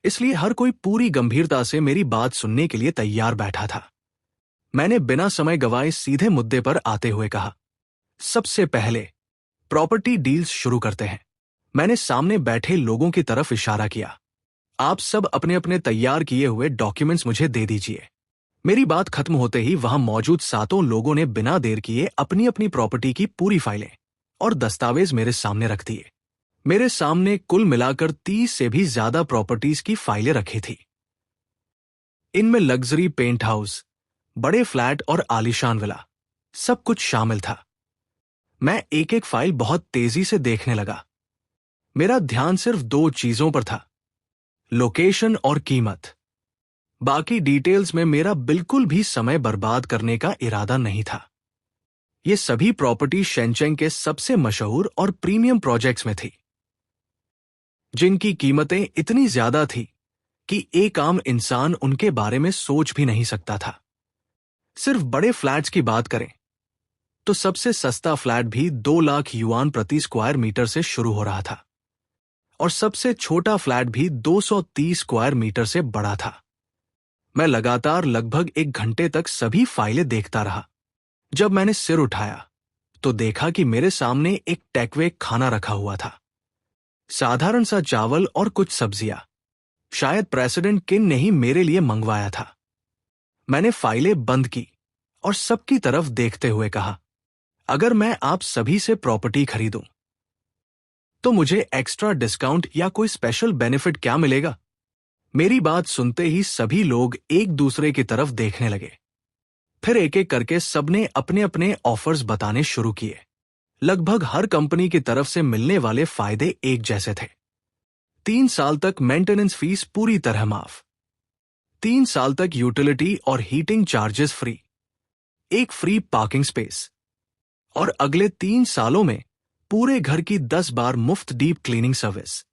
इसलिए हर कोई पूरी गंभीरता से मेरी बात सुनने के लिए तैयार बैठा था। मैंने बिना समय गवाए सीधे मुद्दे पर आते हुए कहा, सबसे पहले प्रॉपर्टी डील्स शुरू करते हैं। मैंने सामने बैठे लोगों की तरफ इशारा किया। आप सब अपने अपने तैयार किए हुए डॉक्यूमेंट्स मुझे दे दीजिए। मेरी बात खत्म होते ही वहां मौजूद सातों लोगों ने बिना देर किए अपनी अपनी प्रॉपर्टी की पूरी फाइलें और दस्तावेज मेरे सामने रख दिए। मेरे सामने कुल मिलाकर 30 से भी ज्यादा प्रॉपर्टीज की फाइलें रखी थी। इनमें लग्जरी पेंट हाउस, बड़े फ्लैट और आलीशान विला, सब कुछ शामिल था। मैं एक एक फाइल बहुत तेजी से देखने लगा। मेरा ध्यान सिर्फ दो चीजों पर था, लोकेशन और कीमत। बाकी डिटेल्स में मेरा बिल्कुल भी समय बर्बाद करने का इरादा नहीं था। ये सभी प्रॉपर्टी शेनचेंग के सबसे मशहूर और प्रीमियम प्रोजेक्ट्स में थी, जिनकी कीमतें इतनी ज्यादा थी कि एक आम इंसान उनके बारे में सोच भी नहीं सकता था। सिर्फ बड़े फ्लैट्स की बात करें तो सबसे सस्ता फ्लैट भी 2 लाख युआन प्रति स्क्वायर मीटर से शुरू हो रहा था और सबसे छोटा फ्लैट भी 230 स्क्वायर मीटर से बड़ा था। मैं लगातार लगभग 1 घंटे तक सभी फाइलें देखता रहा। जब मैंने सिर उठाया तो देखा कि मेरे सामने एक टेकवे खाना रखा हुआ था, साधारण सा चावल और कुछ सब्जियां। शायद प्रेसिडेंट किन ने ही मेरे लिए मंगवाया था। मैंने फाइलें बंद की और सबकी तरफ देखते हुए कहा, अगर मैं आप सभी से प्रॉपर्टी खरीदूं तो मुझे एक्स्ट्रा डिस्काउंट या कोई स्पेशल बेनिफिट क्या मिलेगा? मेरी बात सुनते ही सभी लोग एक दूसरे की तरफ देखने लगे। फिर एक एक करके सबने अपने अपने ऑफर्स बताने शुरू किए। लगभग हर कंपनी की तरफ से मिलने वाले फायदे एक जैसे थे। 3 साल तक मेंटेनेंस फीस पूरी तरह माफ, 3 साल तक यूटिलिटी और हीटिंग चार्जेस फ्री, एक फ्री पार्किंग स्पेस और अगले 3 सालों में पूरे घर की 10 बार मुफ्त डीप क्लीनिंग सर्विस।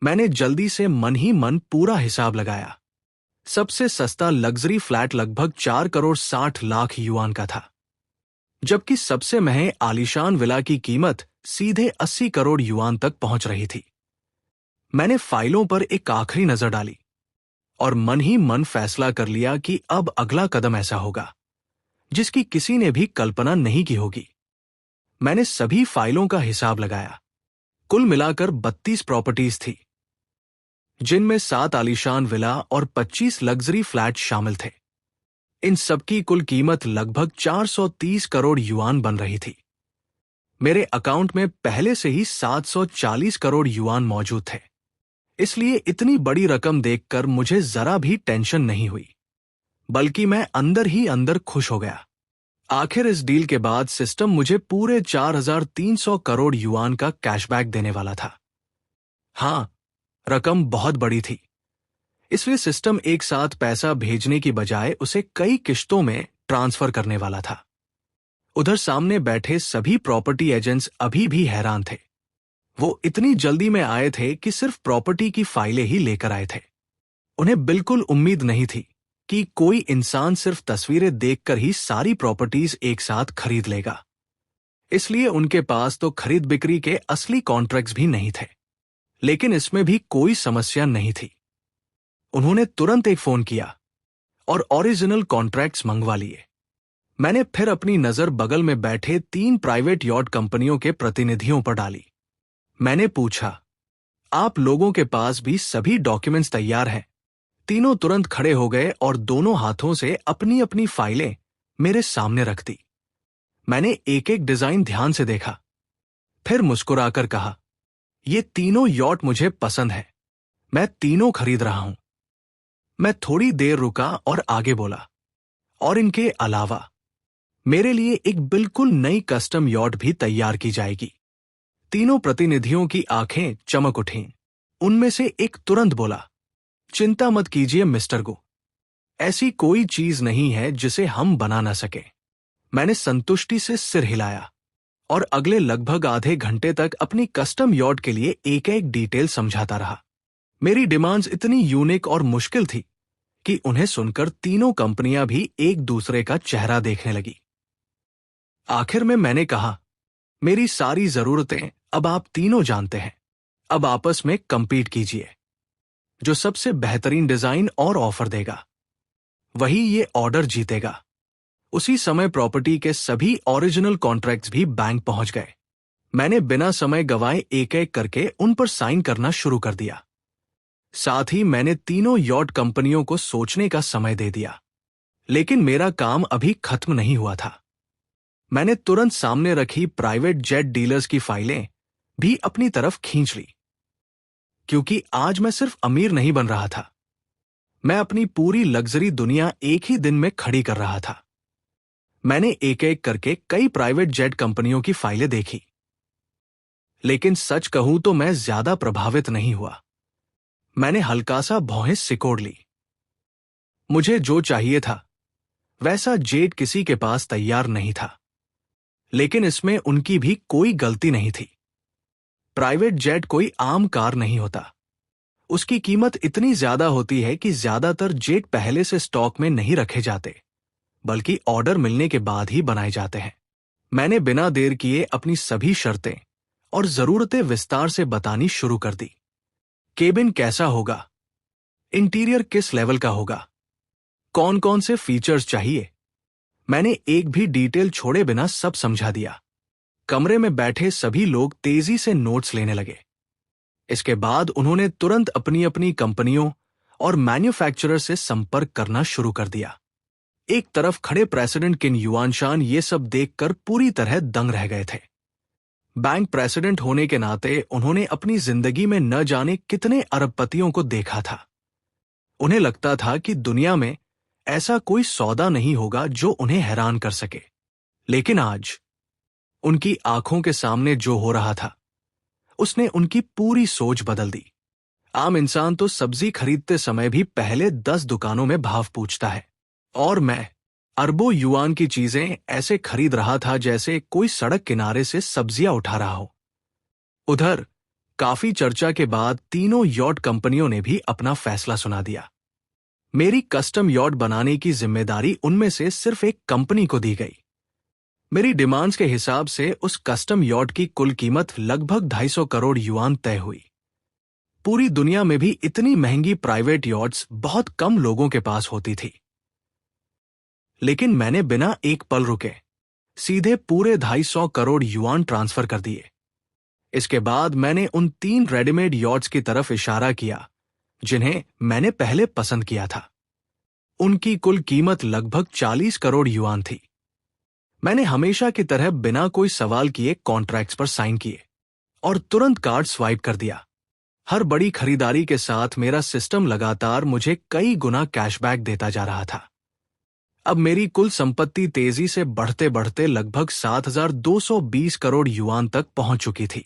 मैंने जल्दी से मन ही मन पूरा हिसाब लगाया। सबसे सस्ता लग्जरी फ्लैट लगभग 4 करोड़ 60 लाख युआन का था, जबकि सबसे महंगे आलीशान विला की कीमत सीधे 80 करोड़ युआन तक पहुंच रही थी। मैंने फाइलों पर एक आखिरी नजर डाली और मन ही मन फैसला कर लिया कि अब अगला कदम ऐसा होगा जिसकी किसी ने भी कल्पना नहीं की होगी। मैंने सभी फाइलों का हिसाब लगाया। कुल मिलाकर 32 प्रॉपर्टीज थी, जिनमें 7 आलीशान विला और 25 लग्जरी फ्लैट शामिल थे। इन सबकी कुल कीमत लगभग 430 करोड़ युआन बन रही थी। मेरे अकाउंट में पहले से ही 740 करोड़ युआन मौजूद थे, इसलिए इतनी बड़ी रकम देखकर मुझे जरा भी टेंशन नहीं हुई, बल्कि मैं अंदर ही अंदर खुश हो गया। आखिर इस डील के बाद सिस्टम मुझे पूरे 4300 करोड़ युआन का कैशबैक देने वाला था। हाँ, रकम बहुत बड़ी थी, इसलिए सिस्टम एक साथ पैसा भेजने की बजाय उसे कई किश्तों में ट्रांसफर करने वाला था। उधर सामने बैठे सभी प्रॉपर्टी एजेंट्स अभी भी हैरान थे। वो इतनी जल्दी में आए थे कि सिर्फ प्रॉपर्टी की फाइलें ही लेकर आए थे। उन्हें बिल्कुल उम्मीद नहीं थी कि कोई इंसान सिर्फ तस्वीरें देखकर ही सारी प्रॉपर्टीज एक साथ खरीद लेगा। इसलिए उनके पास तो खरीद बिक्री के असली कॉन्ट्रैक्ट्स भी नहीं थे। लेकिन इसमें भी कोई समस्या नहीं थी। उन्होंने तुरंत एक फोन किया और ओरिजिनल कॉन्ट्रैक्ट्स मंगवा लिए। मैंने फिर अपनी नजर बगल में बैठे 3 प्राइवेट यॉट कंपनियों के प्रतिनिधियों पर डाली। मैंने पूछा, आप लोगों के पास भी सभी डॉक्यूमेंट्स तैयार हैं? तीनों तुरंत खड़े हो गए और दोनों हाथों से अपनी अपनी फाइलें मेरे सामने रख दी। मैंने एक एक डिजाइन ध्यान से देखा, फिर मुस्कुराकर कहा, ये तीनों यॉट मुझे पसंद है, मैं तीनों खरीद रहा हूं। मैं थोड़ी देर रुका और आगे बोला, और इनके अलावा मेरे लिए एक बिल्कुल नई कस्टम यॉट भी तैयार की जाएगी। तीनों प्रतिनिधियों की आंखें चमक उठीं। उनमें से एक तुरंत बोला, चिंता मत कीजिए मिस्टर गो, ऐसी कोई चीज नहीं है जिसे हम बना ना सके। मैंने संतुष्टि से सिर हिलाया और अगले लगभग आधे घंटे तक अपनी कस्टम यॉट के लिए एक एक डिटेल समझाता रहा। मेरी डिमांड्स इतनी यूनिक और मुश्किल थी कि उन्हें सुनकर तीनों कंपनियां भी एक दूसरे का चेहरा देखने लगी। आखिर में मैंने कहा, मेरी सारी जरूरतें अब आप तीनों जानते हैं, अब आपस में कंपीट कीजिए। जो सबसे बेहतरीन डिजाइन और ऑफर देगा वही ये ऑर्डर जीतेगा। उसी समय प्रॉपर्टी के सभी ओरिजिनल कॉन्ट्रैक्ट्स भी बैंक पहुंच गए। मैंने बिना समय गवाए एक एक करके उन पर साइन करना शुरू कर दिया। साथ ही मैंने तीनों यॉट कंपनियों को सोचने का समय दे दिया। लेकिन मेरा काम अभी खत्म नहीं हुआ था। मैंने तुरंत सामने रखी प्राइवेट जेट डीलर्स की फाइलें भी अपनी तरफ खींच ली, क्योंकि आज मैं सिर्फ अमीर नहीं बन रहा था, मैं अपनी पूरी लग्जरी दुनिया एक ही दिन में खड़ी कर रहा था। मैंने एक एक करके कई प्राइवेट जेट कंपनियों की फाइलें देखी, लेकिन सच कहूं तो मैं ज्यादा प्रभावित नहीं हुआ। मैंने हल्का सा भौहें सिकोड़ ली। मुझे जो चाहिए था वैसा जेट किसी के पास तैयार नहीं था, लेकिन इसमें उनकी भी कोई गलती नहीं थी। प्राइवेट जेट कोई आम कार नहीं होता। उसकी कीमत इतनी ज्यादा होती है कि ज्यादातर जेट पहले से स्टॉक में नहीं रखे जाते, बल्कि ऑर्डर मिलने के बाद ही बनाए जाते हैं। मैंने बिना देर किए अपनी सभी शर्तें और जरूरतें विस्तार से बतानी शुरू कर दी। केबिन कैसा होगा, इंटीरियर किस लेवल का होगा, कौन कौन से फीचर्स चाहिए, मैंने एक भी डिटेल छोड़े बिना सब समझा दिया। कमरे में बैठे सभी लोग तेजी से नोट्स लेने लगे। इसके बाद उन्होंने तुरंत अपनी अपनी कंपनियों और मैन्युफैक्चरर से संपर्क करना शुरू कर दिया। एक तरफ खड़े प्रेसिडेंट किन युआनशान ये सब देखकर पूरी तरह दंग रह गए थे। बैंक प्रेसिडेंट होने के नाते उन्होंने अपनी जिंदगी में न जाने कितने अरबपतियों को देखा था। उन्हें लगता था कि दुनिया में ऐसा कोई सौदा नहीं होगा जो उन्हें हैरान कर सके। लेकिन आज उनकी आंखों के सामने जो हो रहा था उसने उनकी पूरी सोच बदल दी। आम इंसान तो सब्जी खरीदते समय भी पहले 10 दुकानों में भाव पूछता है, और मैं अरबों युआन की चीजें ऐसे खरीद रहा था जैसे कोई सड़क किनारे से सब्जियां उठा रहा हो। उधर काफी चर्चा के बाद तीनों यॉट कंपनियों ने भी अपना फैसला सुना दिया। मेरी कस्टम यॉट बनाने की जिम्मेदारी उनमें से सिर्फ एक कंपनी को दी गई। मेरी डिमांड्स के हिसाब से उस कस्टम यॉट की कुल कीमत लगभग 250 करोड़ युआन तय हुई। पूरी दुनिया में भी इतनी महंगी प्राइवेट यॉट्स बहुत कम लोगों के पास होती थी। लेकिन मैंने बिना एक पल रुके सीधे पूरे 250 करोड़ युआन ट्रांसफर कर दिए। इसके बाद मैंने उन 3 रेडीमेड यॉट्स की तरफ इशारा किया जिन्हें मैंने पहले पसंद किया था। उनकी कुल कीमत लगभग 40 करोड़ युआन थी। मैंने हमेशा की तरह बिना कोई सवाल किए कॉन्ट्रैक्ट्स पर साइन किए और तुरंत कार्ड स्वाइप कर दिया। हर बड़ी खरीदारी के साथ मेरा सिस्टम लगातार मुझे कई गुना कैशबैक देता जा रहा था। अब मेरी कुल संपत्ति तेजी से बढ़ते बढ़ते लगभग 7,220 करोड़ युआन तक पहुंच चुकी थी।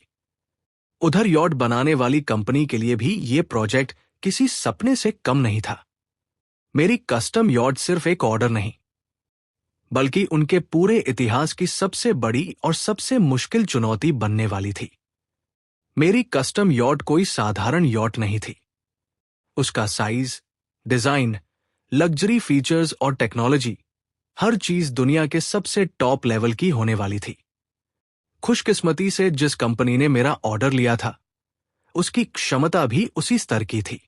उधर यॉट बनाने वाली कंपनी के लिए भी ये प्रोजेक्ट किसी सपने से कम नहीं था। मेरी कस्टम यॉट सिर्फ एक ऑर्डर नहीं, बल्कि उनके पूरे इतिहास की सबसे बड़ी और सबसे मुश्किल चुनौती बनने वाली थी। मेरी कस्टम यॉट कोई साधारण यॉट नहीं थी। उसका साइज, डिजाइन, लग्जरी फीचर्स और टेक्नोलॉजी, हर चीज दुनिया के सबसे टॉप लेवल की होने वाली थी। खुशकिस्मती से जिस कंपनी ने मेरा ऑर्डर लिया था, उसकी क्षमता भी उसी स्तर की थी।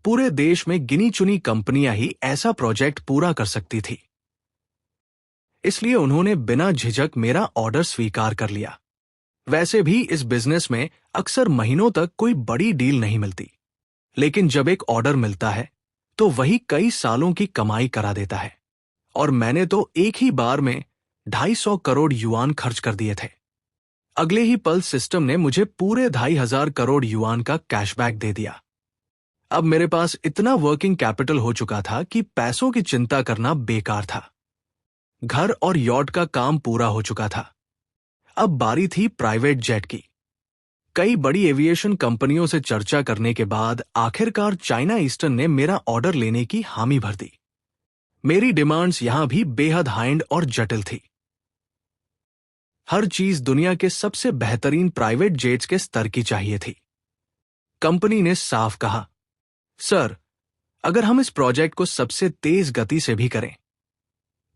पूरे देश में गिनी चुनी कंपनियां ही ऐसा प्रोजेक्ट पूरा कर सकती थी। इसलिए उन्होंने बिना झिझक मेरा ऑर्डर स्वीकार कर लिया। वैसे भी इस बिजनेस में अक्सर महीनों तक कोई बड़ी डील नहीं मिलती, लेकिन जब एक ऑर्डर मिलता है तो वही कई सालों की कमाई करा देता है। और मैंने तो एक ही बार में 250 करोड़ युआन खर्च कर दिए थे। अगले ही पल सिस्टम ने मुझे पूरे 2500 करोड़ युआन का कैशबैक दे दिया। अब मेरे पास इतना वर्किंग कैपिटल हो चुका था कि पैसों की चिंता करना बेकार था। घर और यॉट का काम पूरा हो चुका था। अब बारी थी प्राइवेट जेट की। कई बड़ी एविएशन कंपनियों से चर्चा करने के बाद आखिरकार चाइना ईस्टर्न ने मेरा ऑर्डर लेने की हामी भर दी। मेरी डिमांड्स यहां भी बेहद हाई एंड और जटिल थी। हर चीज दुनिया के सबसे बेहतरीन प्राइवेट जेट्स के स्तर की चाहिए थी। कंपनी ने साफ कहा, सर, अगर हम इस प्रोजेक्ट को सबसे तेज गति से भी करें,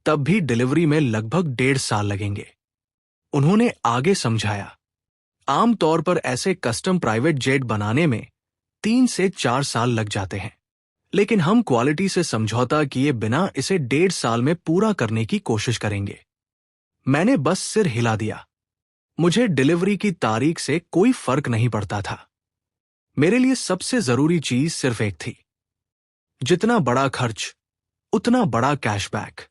तब भी डिलीवरी में लगभग 1.5 साल लगेंगे। उन्होंने आगे समझाया, आमतौर पर ऐसे कस्टम प्राइवेट जेट बनाने में 3 से 4 साल लग जाते हैं, लेकिन हम क्वालिटी से समझौता किए बिना इसे 1.5 साल में पूरा करने की कोशिश करेंगे। मैंने बस सिर हिला दिया। मुझे डिलीवरी की तारीख से कोई फर्क नहीं पड़ता था। मेरे लिए सबसे जरूरी चीज सिर्फ एक थी, जितना बड़ा खर्च उतना बड़ा कैशबैक।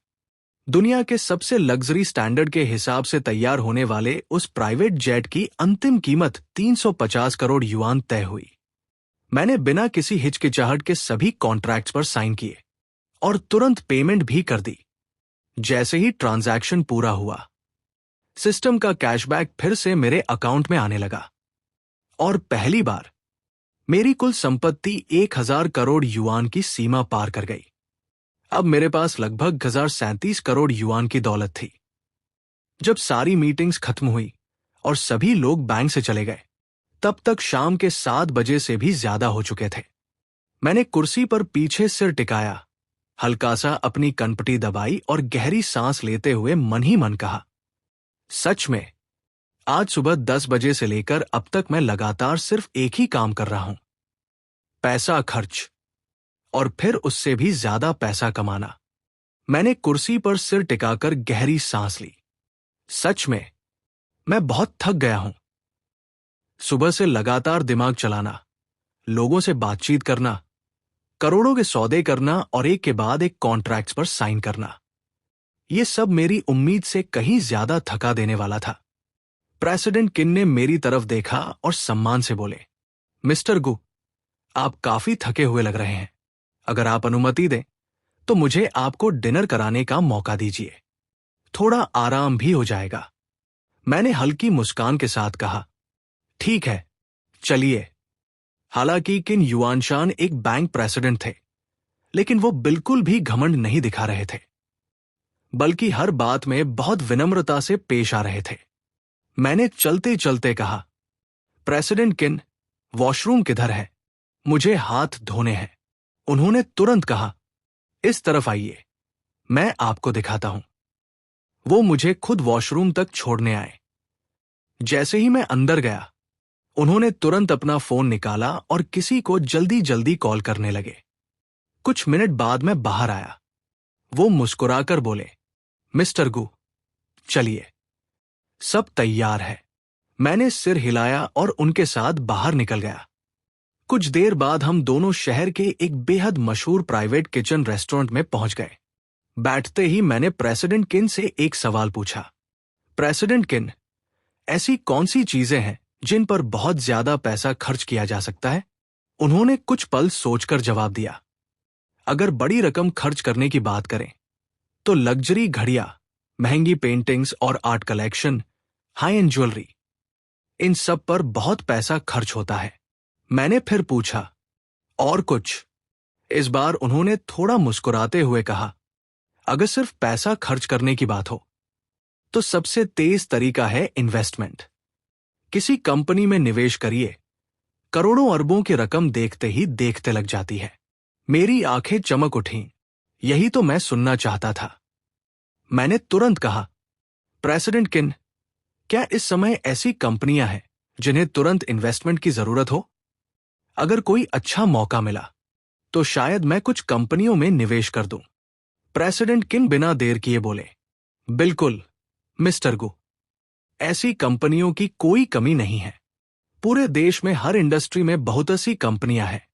दुनिया के सबसे लग्जरी स्टैंडर्ड के हिसाब से तैयार होने वाले उस प्राइवेट जेट की अंतिम कीमत 350 करोड़ युआन तय हुई। मैंने बिना किसी हिचकिचाहट के सभी कॉन्ट्रैक्ट्स पर साइन किए और तुरंत पेमेंट भी कर दी। जैसे ही ट्रांजैक्शन पूरा हुआ, सिस्टम का कैशबैक फिर से मेरे अकाउंट में आने लगा और पहली बार मेरी कुल संपत्ति 1000 करोड़ युआन की सीमा पार कर गई। अब मेरे पास लगभग 1037 करोड़ युआन की दौलत थी। जब सारी मीटिंग्स खत्म हुई और सभी लोग बैंक से चले गए, तब तक शाम के 7 बजे से भी ज्यादा हो चुके थे। मैंने कुर्सी पर पीछे सिर टिकाया, हल्का सा अपनी कनपटी दबाई और गहरी सांस लेते हुए मन ही मन कहा, सच में आज सुबह 10 बजे से लेकर अब तक मैं लगातार सिर्फ एक ही काम कर रहा हूं, पैसा खर्च और फिर उससे भी ज्यादा पैसा कमाना। मैंने कुर्सी पर सिर टिकाकर गहरी सांस ली। सच में मैं बहुत थक गया हूं। सुबह से लगातार दिमाग चलाना, लोगों से बातचीत करना, करोड़ों के सौदे करना और एक के बाद एक कॉन्ट्रैक्ट्स पर साइन करना, यह सब मेरी उम्मीद से कहीं ज्यादा थका देने वाला था। प्रेसिडेंट किन ने मेरी तरफ देखा और सम्मान से बोले, मिस्टर गु, आप काफी थके हुए लग रहे हैं। अगर आप अनुमति दें तो मुझे आपको डिनर कराने का मौका दीजिए। थोड़ा आराम भी हो जाएगा। मैंने हल्की मुस्कान के साथ कहा, ठीक है, चलिए। हालांकि किन युआनशान एक बैंक प्रेसिडेंट थे, लेकिन वो बिल्कुल भी घमंड नहीं दिखा रहे थे, बल्कि हर बात में बहुत विनम्रता से पेश आ रहे थे। मैंने चलते चलते कहा, प्रेसिडेंट किन, वॉशरूम किधर है? मुझे हाथ धोने हैं। उन्होंने तुरंत कहा, इस तरफ आइए, मैं आपको दिखाता हूं। वो मुझे खुद वॉशरूम तक छोड़ने आए। जैसे ही मैं अंदर गया, उन्होंने तुरंत अपना फोन निकाला और किसी को जल्दी जल्दी कॉल करने लगे। कुछ मिनट बाद मैं बाहर आया। वो मुस्कुराकर बोले, मिस्टर गु, चलिए, सब तैयार है। मैंने सिर हिलाया और उनके साथ बाहर निकल गया। कुछ देर बाद हम दोनों शहर के एक बेहद मशहूर प्राइवेट किचन रेस्टोरेंट में पहुंच गए। बैठते ही मैंने प्रेसिडेंट किन से एक सवाल पूछा, प्रेसिडेंट किन, ऐसी कौन सी चीजें हैं जिन पर बहुत ज्यादा पैसा खर्च किया जा सकता है? उन्होंने कुछ पल सोचकर जवाब दिया, अगर बड़ी रकम खर्च करने की बात करें तो लग्जरी घड़ियां, महंगी पेंटिंग्स और art collection, high end jewellery, इन सब पर बहुत पैसा खर्च होता है। मैंने फिर पूछा, और कुछ? इस बार उन्होंने थोड़ा मुस्कुराते हुए कहा, अगर सिर्फ पैसा खर्च करने की बात हो तो सबसे तेज तरीका है इन्वेस्टमेंट। किसी कंपनी में निवेश करिए, करोड़ों अरबों की रकम देखते ही देखते लग जाती है। मेरी आंखें चमक उठीं। यही तो मैं सुनना चाहता था। मैंने तुरंत कहा, प्रेसिडेंट किन, क्या इस समय ऐसी कंपनियां हैं जिन्हें तुरंत इन्वेस्टमेंट की जरूरत हो? अगर कोई अच्छा मौका मिला तो शायद मैं कुछ कंपनियों में निवेश कर दूं। प्रेसिडेंट किन बिना देर किए बोले, बिल्कुल मिस्टर गु, ऐसी कंपनियों की कोई कमी नहीं है। पूरे देश में हर इंडस्ट्री में बहुत सी कंपनियां हैं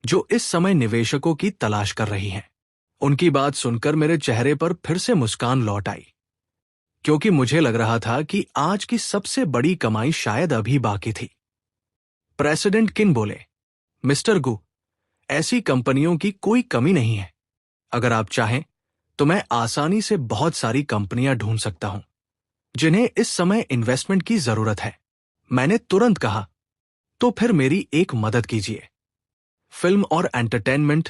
जो इस समय निवेशकों की तलाश कर रही हैं। उनकी बात सुनकर मेरे चेहरे पर फिर से मुस्कान लौट आई, क्योंकि मुझे लग रहा था कि आज की सबसे बड़ी कमाई शायद अभी बाकी थी। प्रेसिडेंट किन बोले, मिस्टर गु, ऐसी कंपनियों की कोई कमी नहीं है। अगर आप चाहें तो मैं आसानी से बहुत सारी कंपनियां ढूंढ सकता हूं जिन्हें इस समय इन्वेस्टमेंट की जरूरत है। मैंने तुरंत कहा, तो फिर मेरी एक मदद कीजिए। फिल्म और एंटरटेनमेंट,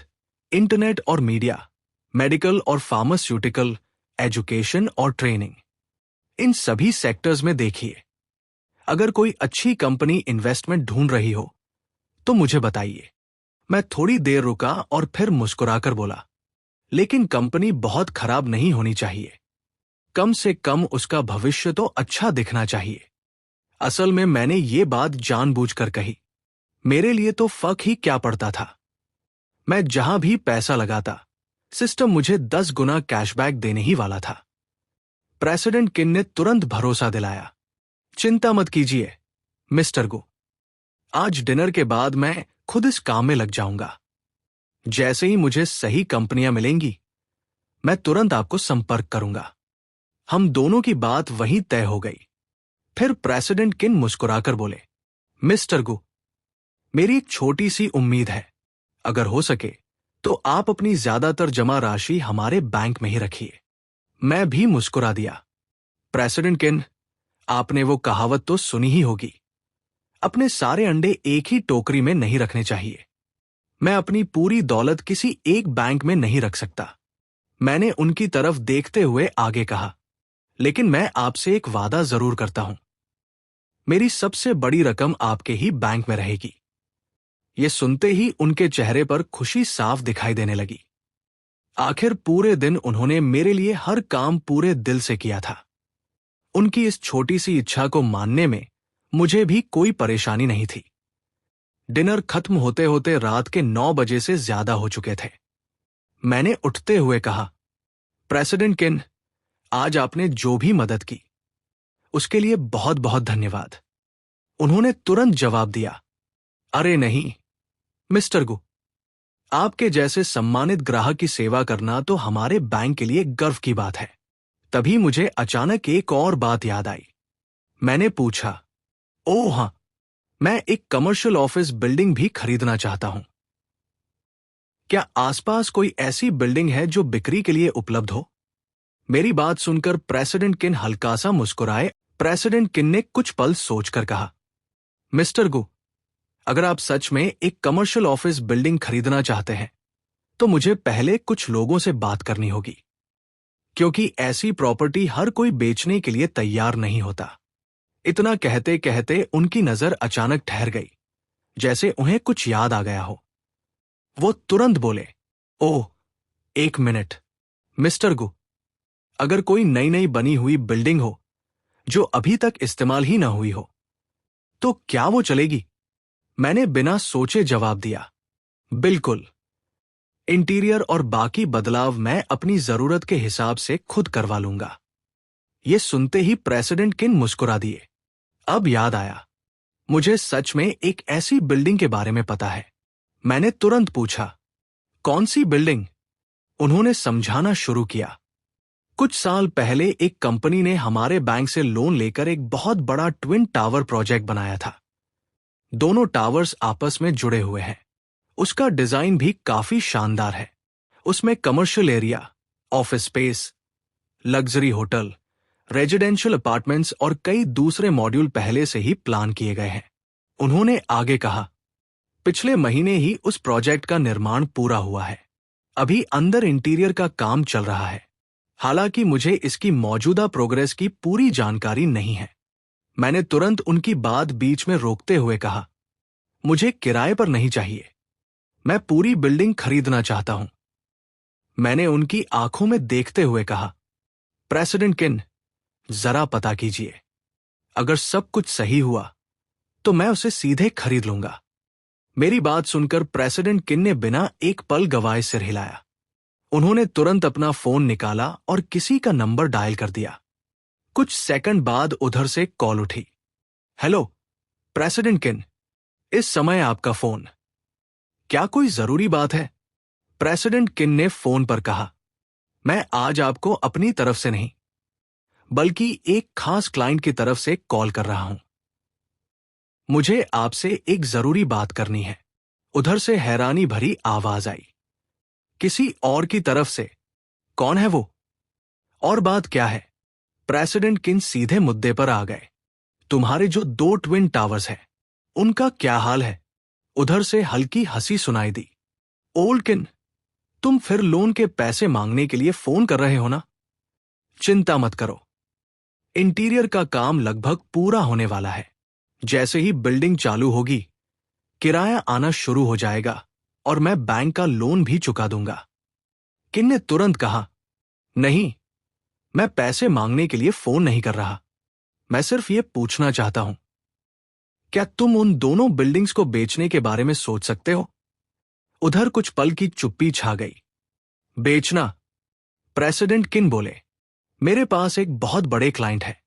इंटरनेट और मीडिया, मेडिकल और फार्मास्यूटिकल, एजुकेशन और ट्रेनिंग, इन सभी सेक्टर्स में देखिए। अगर कोई अच्छी कंपनी इन्वेस्टमेंट ढूंढ रही हो तो मुझे बताइए। मैं थोड़ी देर रुका और फिर मुस्कुराकर बोला, लेकिन कंपनी बहुत खराब नहीं होनी चाहिए। कम से कम उसका भविष्य तो अच्छा दिखना चाहिए। असल में मैंने ये बात जानबूझकर कही। मेरे लिए तो फर्क ही क्या पड़ता था। मैं जहां भी पैसा लगाता, सिस्टम मुझे 10 गुना कैशबैक देने ही वाला था। प्रेसिडेंट किन ने तुरंत भरोसा दिलाया, चिंता मत कीजिए मिस्टर गो, आज डिनर के बाद मैं खुद इस काम में लग जाऊंगा। जैसे ही मुझे सही कंपनियां मिलेंगी मैं तुरंत आपको संपर्क करूंगा। हम दोनों की बात वहीं तय हो गई। फिर प्रेसिडेंट किन मुस्कुराकर बोले, मिस्टर गु, मेरी एक छोटी सी उम्मीद है। अगर हो सके तो आप अपनी ज्यादातर जमा राशि हमारे बैंक में ही रखिए। मैं भी मुस्कुरा दिया। प्रेसिडेंट किन, आपने वो कहावत तो सुनी ही होगी, अपने सारे अंडे एक ही टोकरी में नहीं रखने चाहिए। मैं अपनी पूरी दौलत किसी एक बैंक में नहीं रख सकता। मैंने उनकी तरफ देखते हुए आगे कहा, लेकिन मैं आपसे एक वादा जरूर करता हूं। मेरी सबसे बड़ी रकम आपके ही बैंक में रहेगी। ये सुनते ही उनके चेहरे पर खुशी साफ दिखाई देने लगी। आखिर पूरे दिन उन्होंने मेरे लिए हर काम पूरे दिल से किया था। उनकी इस छोटी सी इच्छा को मानने में मुझे भी कोई परेशानी नहीं थी। डिनर खत्म होते होते रात के 9 बजे से ज्यादा हो चुके थे। मैंने उठते हुए कहा, प्रेसिडेंट किन, आज आपने जो भी मदद की उसके लिए बहुत बहुत धन्यवाद। उन्होंने तुरंत जवाब दिया, अरे नहीं मिस्टर गु, आपके जैसे सम्मानित ग्राहक की सेवा करना तो हमारे बैंक के लिए गर्व की बात है। तभी मुझे अचानक एक और बात याद आई। मैंने पूछा, ओह हां, मैं एक कमर्शियल ऑफिस बिल्डिंग भी खरीदना चाहता हूं। क्या आसपास कोई ऐसी बिल्डिंग है जो बिक्री के लिए उपलब्ध हो? मेरी बात सुनकर प्रेसिडेंट किन हल्का सा मुस्कुराए। प्रेसिडेंट किन ने कुछ पल सोचकर कहा, मिस्टर गु, अगर आप सच में एक कमर्शियल ऑफिस बिल्डिंग खरीदना चाहते हैं तो मुझे पहले कुछ लोगों से बात करनी होगी, क्योंकि ऐसी प्रॉपर्टी हर कोई बेचने के लिए तैयार नहीं होता। इतना कहते कहते उनकी नजर अचानक ठहर गई, जैसे उन्हें कुछ याद आ गया हो। वो तुरंत बोले, ओह, एक मिनट मिस्टर गु, अगर कोई नई नई बनी हुई बिल्डिंग हो जो अभी तक इस्तेमाल ही ना हुई हो तो क्या वो चलेगी? मैंने बिना सोचे जवाब दिया, बिल्कुल। इंटीरियर और बाकी बदलाव मैं अपनी जरूरत के हिसाब से खुद करवा लूंगा। ये सुनते ही प्रेसिडेंट किन मुस्कुरा दिए। अब याद आया, मुझे सच में एक ऐसी बिल्डिंग के बारे में पता है। मैंने तुरंत पूछा, कौन सी बिल्डिंग? उन्होंने समझाना शुरू किया। कुछ साल पहले एक कंपनी ने हमारे बैंक से लोन लेकर एक बहुत बड़ा ट्विन टावर प्रोजेक्ट बनाया था। दोनों टावर्स आपस में जुड़े हुए हैं। उसका डिजाइन भी काफी शानदार है। उसमें commercial area, office space, luxury hotel, residential apartments और कई दूसरे मॉड्यूल पहले से ही प्लान किए गए हैं। उन्होंने आगे कहा, पिछले महीने ही उस प्रोजेक्ट का निर्माण पूरा हुआ है। अभी अंदर इंटीरियर का काम चल रहा है। हालांकि मुझे इसकी मौजूदा प्रोग्रेस की पूरी जानकारी नहीं है। मैंने तुरंत उनकी बात बीच में रोकते हुए कहा, मुझे किराए पर नहीं चाहिए, मैं पूरी बिल्डिंग खरीदना चाहता हूं। मैंने उनकी आंखों में देखते हुए कहा, प्रेसिडेंट किन, जरा पता कीजिए। अगर सब कुछ सही हुआ तो मैं उसे सीधे खरीद लूंगा। मेरी बात सुनकर प्रेसिडेंट किन ने बिना एक पल गवाए सिर हिलाया। उन्होंने तुरंत अपना फोन निकाला और किसी का नंबर डायल कर दिया। कुछ सेकंड बाद उधर से कॉल उठी। हेलो प्रेसिडेंट किन, इस समय आपका फोन। क्या कोई जरूरी बात है? प्रेसिडेंट किन ने फोन पर कहा, मैं आज आपको अपनी तरफ से नहीं बल्कि एक खास क्लाइंट की तरफ से कॉल कर रहा हूं। मुझे आपसे एक जरूरी बात करनी है। उधर से हैरानी भरी आवाज आई, किसी और की तरफ से? कौन है वो और बात क्या है? प्रेसिडेंट किन सीधे मुद्दे पर आ गए। तुम्हारे जो 2 ट्विन टावर्स हैं, उनका क्या हाल है? उधर से हल्की हंसी सुनाई दी। ओल्ड किन, तुम फिर लोन के पैसे मांगने के लिए फोन कर रहे हो ना? चिंता मत करो, इंटीरियर का काम लगभग पूरा होने वाला है। जैसे ही बिल्डिंग चालू होगी, किराया आना शुरू हो जाएगा और मैं बैंक का लोन भी चुका दूंगा। किन ने तुरंत कहा, नहीं, मैं पैसे मांगने के लिए फोन नहीं कर रहा। मैं सिर्फ ये पूछना चाहता हूं, क्या तुम उन दोनों बिल्डिंग्स को बेचने के बारे में सोच सकते हो? उधर कुछ पल की चुप्पी छा गई। बेचना? प्रेसिडेंट किन बोले, मेरे पास एक बहुत बड़े क्लाइंट है।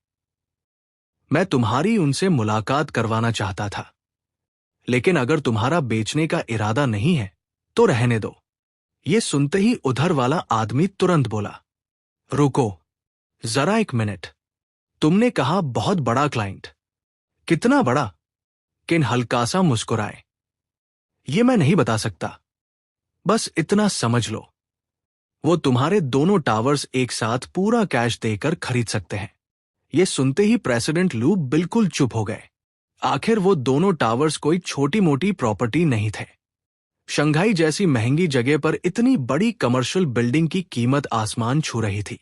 मैं तुम्हारी उनसे मुलाकात करवाना चाहता था, लेकिन अगर तुम्हारा बेचने का इरादा नहीं है तो रहने दो। ये सुनते ही उधर वाला आदमी तुरंत बोला, रुको जरा एक मिनट, तुमने कहा बहुत बड़ा क्लाइंट, कितना बड़ा? किन हल्का सा मुस्कुराए, ये मैं नहीं बता सकता, बस इतना समझ लो, वो तुम्हारे दोनों टावर्स एक साथ पूरा कैश देकर खरीद सकते हैं। ये सुनते ही प्रेसिडेंट लू बिल्कुल चुप हो गए। आखिर वो दोनों टावर्स कोई छोटी मोटी प्रॉपर्टी नहीं थे। शंघाई जैसी महंगी जगह पर इतनी बड़ी कमर्शियल बिल्डिंग की कीमत आसमान छू रही थी।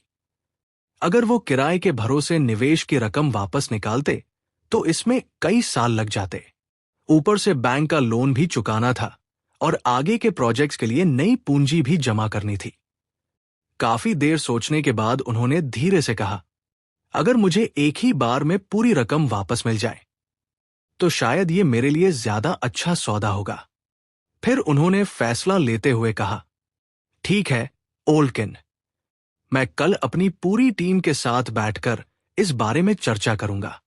अगर वो किराए के भरोसे निवेश की रकम वापस निकालते तो इसमें कई साल लग जाते। ऊपर से बैंक का लोन भी चुकाना था और आगे के प्रोजेक्ट्स के लिए नई पूंजी भी जमा करनी थी। काफी देर सोचने के बाद उन्होंने धीरे से कहा, अगर मुझे एक ही बार में पूरी रकम वापस मिल जाए तो शायद ये मेरे लिए ज्यादा अच्छा सौदा होगा। फिर उन्होंने फैसला लेते हुए कहा, ठीक है ओल्ड किन, मैं कल अपनी पूरी टीम के साथ बैठकर इस बारे में चर्चा करूंगा।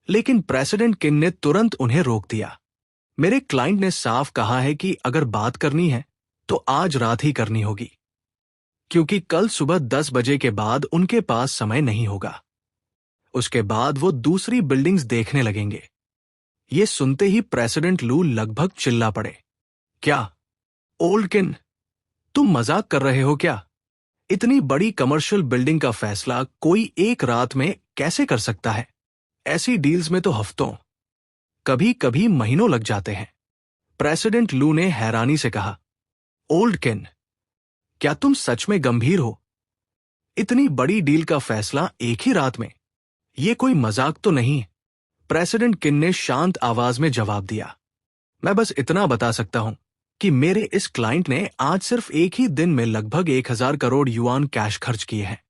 लेकिन प्रेसिडेंट किन ने तुरंत उन्हें रोक दिया। मेरे क्लाइंट ने साफ कहा है कि अगर बात करनी है तो आज रात ही करनी होगी, क्योंकि कल सुबह 10 बजे के बाद उनके पास समय नहीं होगा। उसके बाद वो दूसरी बिल्डिंग्स देखने लगेंगे। ये सुनते ही प्रेसिडेंट लू लगभग चिल्ला पड़े, क्या ओल्ड किन, तुम मजाक कर रहे हो क्या? इतनी बड़ी कमर्शियल बिल्डिंग का फैसला कोई एक रात में कैसे कर सकता है? ऐसी डील्स में तो हफ्तों, कभी कभी महीनों लग जाते हैं। प्रेसिडेंट लू ने हैरानी से कहा, ओल्ड किन, क्या तुम सच में गंभीर हो? इतनी बड़ी डील का फैसला एक ही रात में? ये कोई मजाक तो नहीं? प्रेसिडेंट किन ने शांत आवाज में जवाब दिया, मैं बस इतना बता सकता हूं कि मेरे इस क्लाइंट ने आज सिर्फ एक ही दिन में लगभग 1000 करोड़ युआन कैश खर्च किए हैं।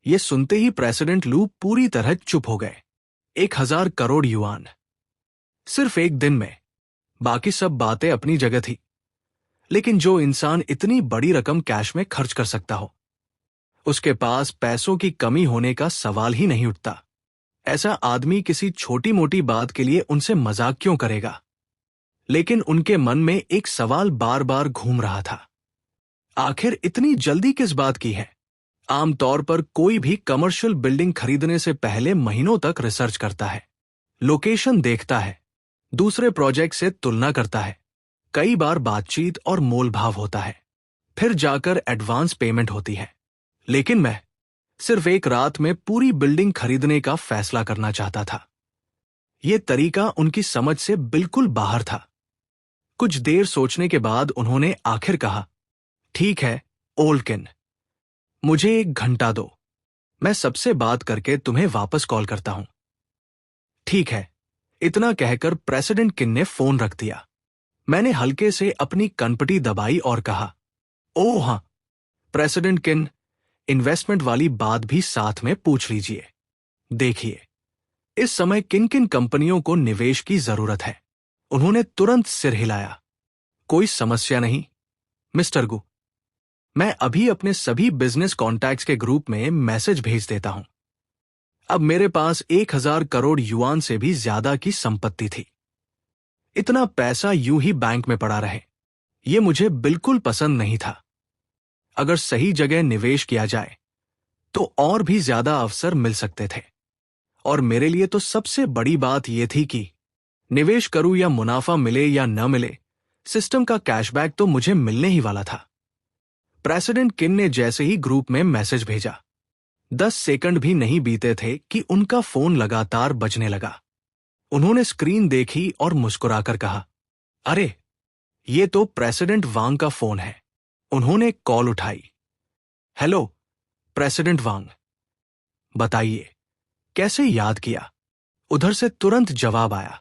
ये सुनते ही प्रेसिडेंट लू पूरी तरह चुप हो गए। 1000 करोड़ युआन सिर्फ एक दिन में? बाकी सब बातें अपनी जगह थी, लेकिन जो इंसान इतनी बड़ी रकम कैश में खर्च कर सकता हो, उसके पास पैसों की कमी होने का सवाल ही नहीं उठता। ऐसा आदमी किसी छोटी मोटी बात के लिए उनसे मजाक क्यों करेगा? लेकिन उनके मन में एक सवाल बार बार घूम रहा था, आखिर इतनी जल्दी किस बात की है? आमतौर पर कोई भी कमर्शियल बिल्डिंग खरीदने से पहले महीनों तक रिसर्च करता है, लोकेशन देखता है, दूसरे प्रोजेक्ट से तुलना करता है, कई बार बातचीत और मोलभाव होता है, फिर जाकर एडवांस पेमेंट होती है। लेकिन मैं सिर्फ एक रात में पूरी बिल्डिंग खरीदने का फैसला करना चाहता था। यह तरीका उनकी समझ से बिल्कुल बाहर था। कुछ देर सोचने के बाद उन्होंने आखिर कहा, ठीक है ओल्डकिन, मुझे 1 घंटा दो, मैं सबसे बात करके तुम्हें वापस कॉल करता हूं। ठीक है, इतना कहकर प्रेसिडेंट किन ने फोन रख दिया। मैंने हल्के से अपनी कनपटी दबाई और कहा, ओह हां प्रेसिडेंट किन, इन्वेस्टमेंट वाली बात भी साथ में पूछ लीजिए। देखिए, इस समय किन किन कंपनियों को निवेश की जरूरत है। उन्होंने तुरंत सिर हिलाया। कोई समस्या नहीं मिस्टर गु, मैं अभी अपने सभी बिजनेस कॉन्टैक्ट्स के ग्रुप में मैसेज भेज देता हूं। अब मेरे पास 1000 करोड़ युआन से भी ज्यादा की संपत्ति थी। इतना पैसा यूं ही बैंक में पड़ा रहे, यह मुझे बिल्कुल पसंद नहीं था। अगर सही जगह निवेश किया जाए तो और भी ज्यादा अवसर मिल सकते थे। और मेरे लिए तो सबसे बड़ी बात यह थी कि निवेश करूं या मुनाफा मिले या न मिले, सिस्टम का कैशबैक तो मुझे मिलने ही वाला था। प्रेसिडेंट किन ने जैसे ही ग्रुप में मैसेज भेजा, 10 सेकंड भी नहीं बीते थे कि उनका फोन लगातार बजने लगा। उन्होंने स्क्रीन देखी और मुस्कुराकर कहा, अरे ये तो प्रेसिडेंट वांग का फोन है। उन्होंने कॉल उठाई। हेलो प्रेसिडेंट वांग, बताइए कैसे याद किया। उधर से तुरंत जवाब आया,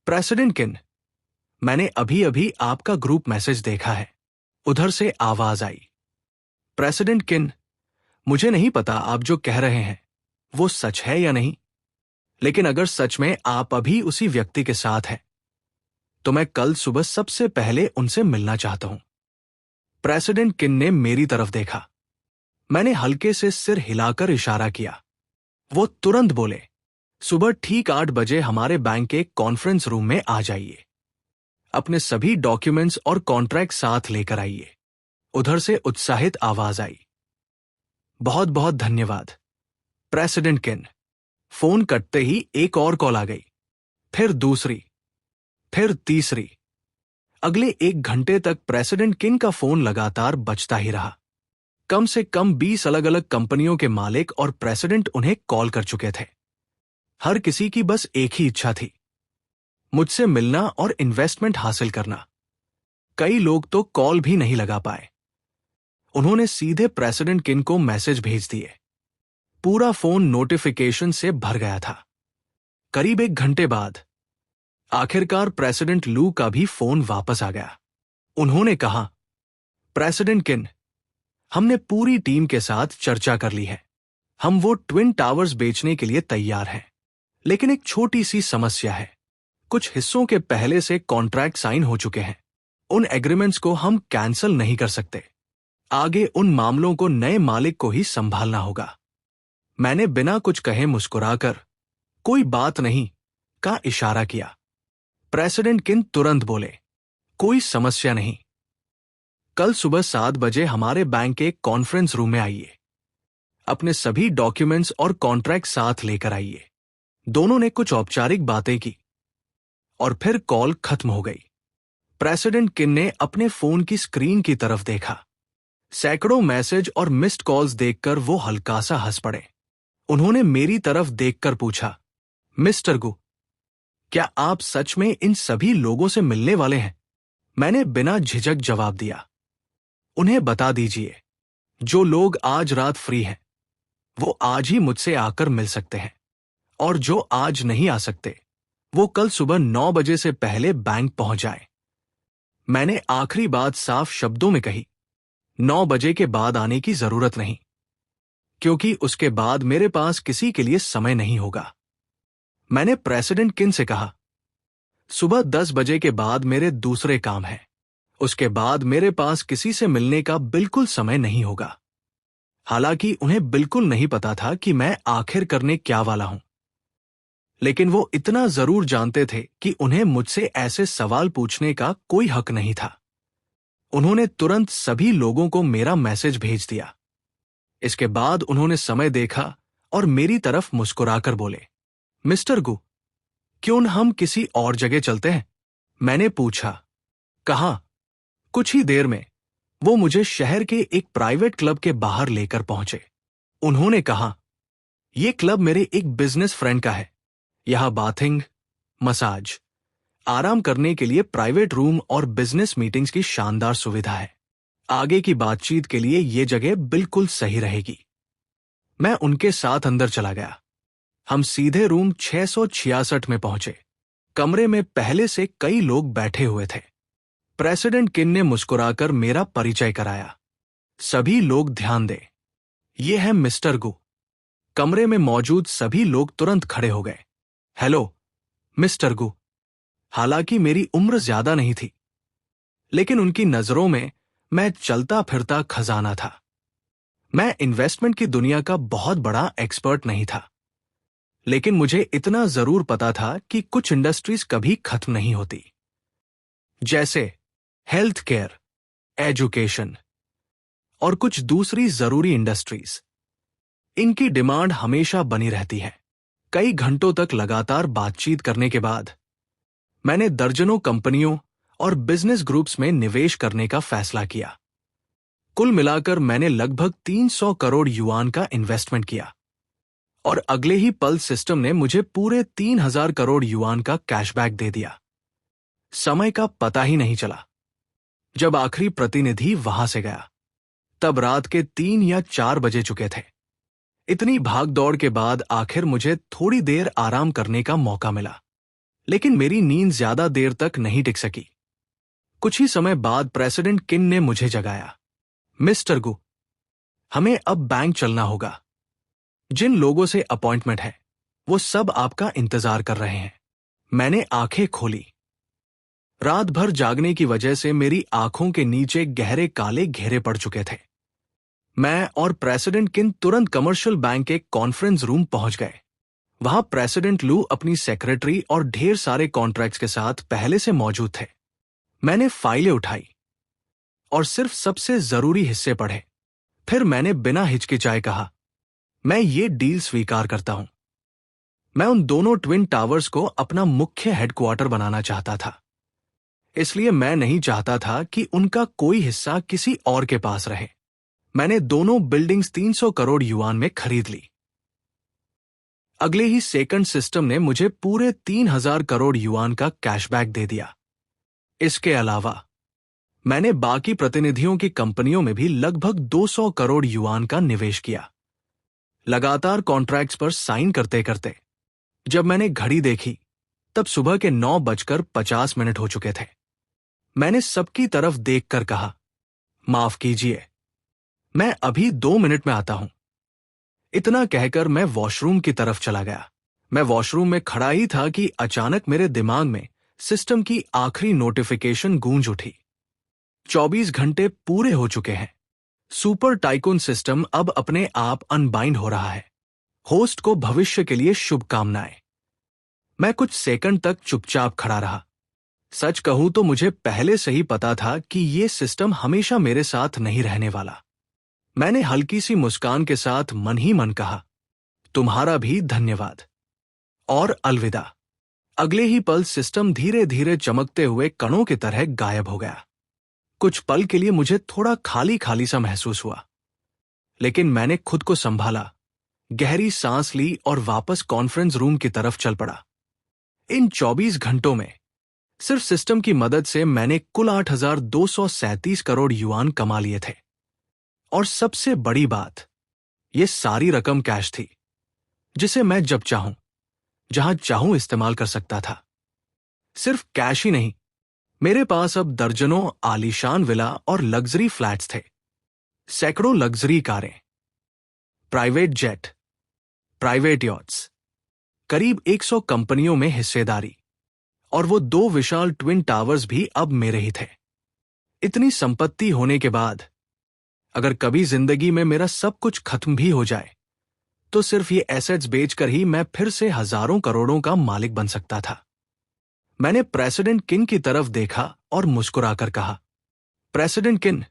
प्रेसिडेंट किन, मैंने अभी अभी आपका ग्रुप मैसेज देखा है। उधर से आवाज आई, प्रेसिडेंट किन, मुझे नहीं पता आप जो कह रहे हैं वो सच है या नहीं, लेकिन अगर सच में आप अभी उसी व्यक्ति के साथ हैं तो मैं कल सुबह सबसे पहले उनसे मिलना चाहता हूं। प्रेसिडेंट किन ने मेरी तरफ देखा। मैंने हल्के से सिर हिलाकर इशारा किया। वो तुरंत बोले, सुबह ठीक 8 बजे हमारे बैंक के कॉन्फ्रेंस रूम में आ जाइए। अपने सभी डॉक्यूमेंट्स और कॉन्ट्रैक्ट साथ लेकर आइए। उधर से उत्साहित आवाज आई, बहुत बहुत धन्यवाद प्रेसिडेंट किन। फोन कटते ही एक और कॉल आ गई, फिर दूसरी, फिर तीसरी। अगले 1 घंटे तक प्रेसिडेंट किन का फोन लगातार बजता ही रहा। कम से कम 20 अलग अलग कंपनियों के मालिक और प्रेसिडेंट उन्हें कॉल कर चुके थे। हर किसी की बस एक ही इच्छा थी, मुझसे मिलना और इन्वेस्टमेंट हासिल करना। कई लोग तो कॉल भी नहीं लगा पाए। उन्होंने सीधे प्रेसिडेंट किन को मैसेज भेज दिए। पूरा फोन नोटिफिकेशन से भर गया था। करीब 1 घंटे बाद आखिरकार प्रेसिडेंट लू का भी फोन वापस आ गया। उन्होंने कहा, प्रेसिडेंट किन, हमने पूरी टीम के साथ चर्चा कर ली है। हम वो ट्विन टावर्स बेचने के लिए तैयार हैं, लेकिन एक छोटी सी समस्या है। कुछ हिस्सों के पहले से कॉन्ट्रैक्ट साइन हो चुके हैं। उन एग्रीमेंट्स को हम कैंसिल नहीं कर सकते। आगे उन मामलों को नए मालिक को ही संभालना होगा। मैंने बिना कुछ कहे मुस्कुराकर कोई बात नहीं का इशारा किया। प्रेसिडेंट किन तुरंत बोले, कोई समस्या नहीं। कल सुबह 7 बजे हमारे बैंक के कॉन्फ्रेंस रूम में आइए। अपने सभी डॉक्यूमेंट्स और कॉन्ट्रैक्ट साथ लेकर आइए। दोनों ने कुछ औपचारिक बातें की और फिर कॉल खत्म हो गई। प्रेसिडेंट किन ने अपने फोन की स्क्रीन की तरफ देखा। सैकड़ों मैसेज और मिस्ड कॉल्स देखकर वो हल्का सा हंस पड़े। उन्होंने मेरी तरफ देखकर पूछा, मिस्टर गु, क्या आप सच में इन सभी लोगों से मिलने वाले हैं? मैंने बिना झिझक जवाब दिया, उन्हें बता दीजिए, जो लोग आज रात फ्री हैं वो आज ही मुझसे आकर मिल सकते हैं, और जो आज नहीं आ सकते वो कल सुबह 9 बजे से पहले बैंक पहुंच जाए। मैंने आखिरी बात साफ शब्दों में कही। 9 बजे के बाद आने की जरूरत नहीं, क्योंकि उसके बाद मेरे पास किसी के लिए समय नहीं होगा। मैंने प्रेसिडेंट किन से कहा, सुबह 10 बजे के बाद मेरे दूसरे काम हैं। उसके बाद मेरे पास किसी से मिलने का बिल्कुल समय नहीं होगा। हालांकि उन्हें बिल्कुल नहीं पता था कि मैं आखिर करने क्या वाला हूं, लेकिन वो इतना जरूर जानते थे कि उन्हें मुझसे ऐसे सवाल पूछने का कोई हक नहीं था। उन्होंने तुरंत सभी लोगों को मेरा मैसेज भेज दिया। इसके बाद उन्होंने समय देखा और मेरी तरफ मुस्कुराकर बोले, मिस्टर गु, क्यों न हम किसी और जगह चलते हैं? मैंने पूछा, कहां? कुछ ही देर में वो मुझे शहर के एक प्राइवेट क्लब के बाहर लेकर पहुंचे। उन्होंने कहा, यह क्लब मेरे एक बिजनेस फ्रेंड का है। यहां बाथिंग, मसाज, आराम करने के लिए प्राइवेट रूम और बिजनेस मीटिंग्स की शानदार सुविधा है। आगे की बातचीत के लिए ये जगह बिल्कुल सही रहेगी। मैं उनके साथ अंदर चला गया। हम सीधे रूम 666 में पहुंचे। कमरे में पहले से कई लोग बैठे हुए थे। प्रेसिडेंट किन ने मुस्कुराकर मेरा परिचय कराया। सभी लोग ध्यान दें, ये है मिस्टर गु। कमरे में मौजूद सभी लोग तुरंत खड़े हो गए। हेलो मिस्टर गु। हालांकि मेरी उम्र ज्यादा नहीं थी, लेकिन उनकी नजरों में मैं चलता फिरता खजाना था। मैं इन्वेस्टमेंट की दुनिया का बहुत बड़ा एक्सपर्ट नहीं था, लेकिन मुझे इतना जरूर पता था कि कुछ इंडस्ट्रीज कभी खत्म नहीं होती, जैसे हेल्थ केयर, एजुकेशन और कुछ दूसरी जरूरी इंडस्ट्रीज। इनकी डिमांड हमेशा बनी रहती है। कई घंटों तक लगातार बातचीत करने के बाद मैंने दर्जनों कंपनियों और बिजनेस ग्रुप्स में निवेश करने का फैसला किया। कुल मिलाकर मैंने लगभग 300 करोड़ युआन का इन्वेस्टमेंट किया और अगले ही पल सिस्टम ने मुझे पूरे 3000 करोड़ युआन का कैशबैक दे दिया। समय का पता ही नहीं चला। जब आखिरी प्रतिनिधि वहां से गया, तब रात के 3 या 4 बजे चुके थे। इतनी भागदौड़ के बाद आखिर मुझे थोड़ी देर आराम करने का मौका मिला, लेकिन मेरी नींद ज्यादा देर तक नहीं टिक सकी। कुछ ही समय बाद प्रेसिडेंट किन ने मुझे जगाया। मिस्टर गु, हमें अब बैंक चलना होगा। जिन लोगों से अपॉइंटमेंट है, वो सब आपका इंतजार कर रहे हैं। मैंने आंखें खोली। रात भर जागने की वजह से मेरी आंखों के नीचे गहरे काले घेरे पड़ चुके थे। मैं और प्रेसिडेंट किन तुरंत कमर्शियल बैंक के कॉन्फ्रेंस रूम पहुंच गए। वहां प्रेसिडेंट लू अपनी सेक्रेटरी और ढेर सारे कॉन्ट्रैक्ट्स के साथ पहले से मौजूद थे। मैंने फाइलें उठाई और सिर्फ सबसे जरूरी हिस्से पढ़े। फिर मैंने बिना हिचकिचाए कहा, मैं ये डील स्वीकार करता हूं। मैं उन दोनों ट्विन टावर्स को अपना मुख्य हेडक्वार्टर बनाना चाहता था, इसलिए मैं नहीं चाहता था कि उनका कोई हिस्सा किसी और के पास रहे। मैंने दोनों बिल्डिंग्स 300 करोड़ युआन में खरीद ली। अगले ही सेकंड सिस्टम ने मुझे पूरे 3000 करोड़ युआन का कैशबैक दे दिया। इसके अलावा मैंने बाकी प्रतिनिधियों की कंपनियों में भी लगभग 200 करोड़ युआन का निवेश किया। लगातार कॉन्ट्रैक्ट्स पर साइन करते करते जब मैंने घड़ी देखी, तब सुबह के 9:50 हो चुके थे। मैंने सबकी तरफ देखकर कहा, माफ कीजिए, मैं अभी 2 मिनट में आता हूं। इतना कहकर मैं वॉशरूम की तरफ चला गया। मैं वॉशरूम में खड़ा ही था कि अचानक मेरे दिमाग में सिस्टम की आखिरी नोटिफिकेशन गूंज उठी। 24 घंटे पूरे हो चुके हैं। सुपर टाइकून सिस्टम अब अपने आप अनबाइंड हो रहा है। होस्ट को भविष्य के लिए शुभकामनाएं। मैं कुछ सेकंड तक चुपचाप खड़ा रहा। सच कहूं तो मुझे पहले से ही पता था कि यह सिस्टम हमेशा मेरे साथ नहीं रहने वाला। मैंने हल्की सी मुस्कान के साथ मन ही मन कहा, तुम्हारा भी धन्यवाद और अलविदा। अगले ही पल सिस्टम धीरे धीरे चमकते हुए कणों की तरह गायब हो गया। कुछ पल के लिए मुझे थोड़ा खाली खाली सा महसूस हुआ, लेकिन मैंने खुद को संभाला, गहरी सांस ली और वापस कॉन्फ्रेंस रूम की तरफ चल पड़ा। इन 24 घंटों में सिर्फ सिस्टम की मदद से मैंने कुल 8,237 करोड़ युआन कमा लिए थे। और सबसे बड़ी बात, यह सारी रकम कैश थी, जिसे मैं जब चाहूं, जहां चाहूं इस्तेमाल कर सकता था। सिर्फ कैश ही नहीं, मेरे पास अब दर्जनों आलीशान विला और लग्जरी फ्लैट्स थे, सैकड़ों लग्जरी कारें, प्राइवेट जेट, प्राइवेट यॉट्स, करीब 100 कंपनियों में हिस्सेदारी और वो 2 विशाल ट्विन टावर्स भी अब मेरे ही थे। इतनी संपत्ति होने के बाद अगर कभी जिंदगी में मेरा सब कुछ खत्म भी हो जाए, तो सिर्फ ये एसेट्स बेचकर ही मैं फिर से हजारों करोड़ों का मालिक बन सकता था। मैंने प्रेसिडेंट किन की तरफ देखा और मुस्कुराकर कहा, प्रेसिडेंट किन,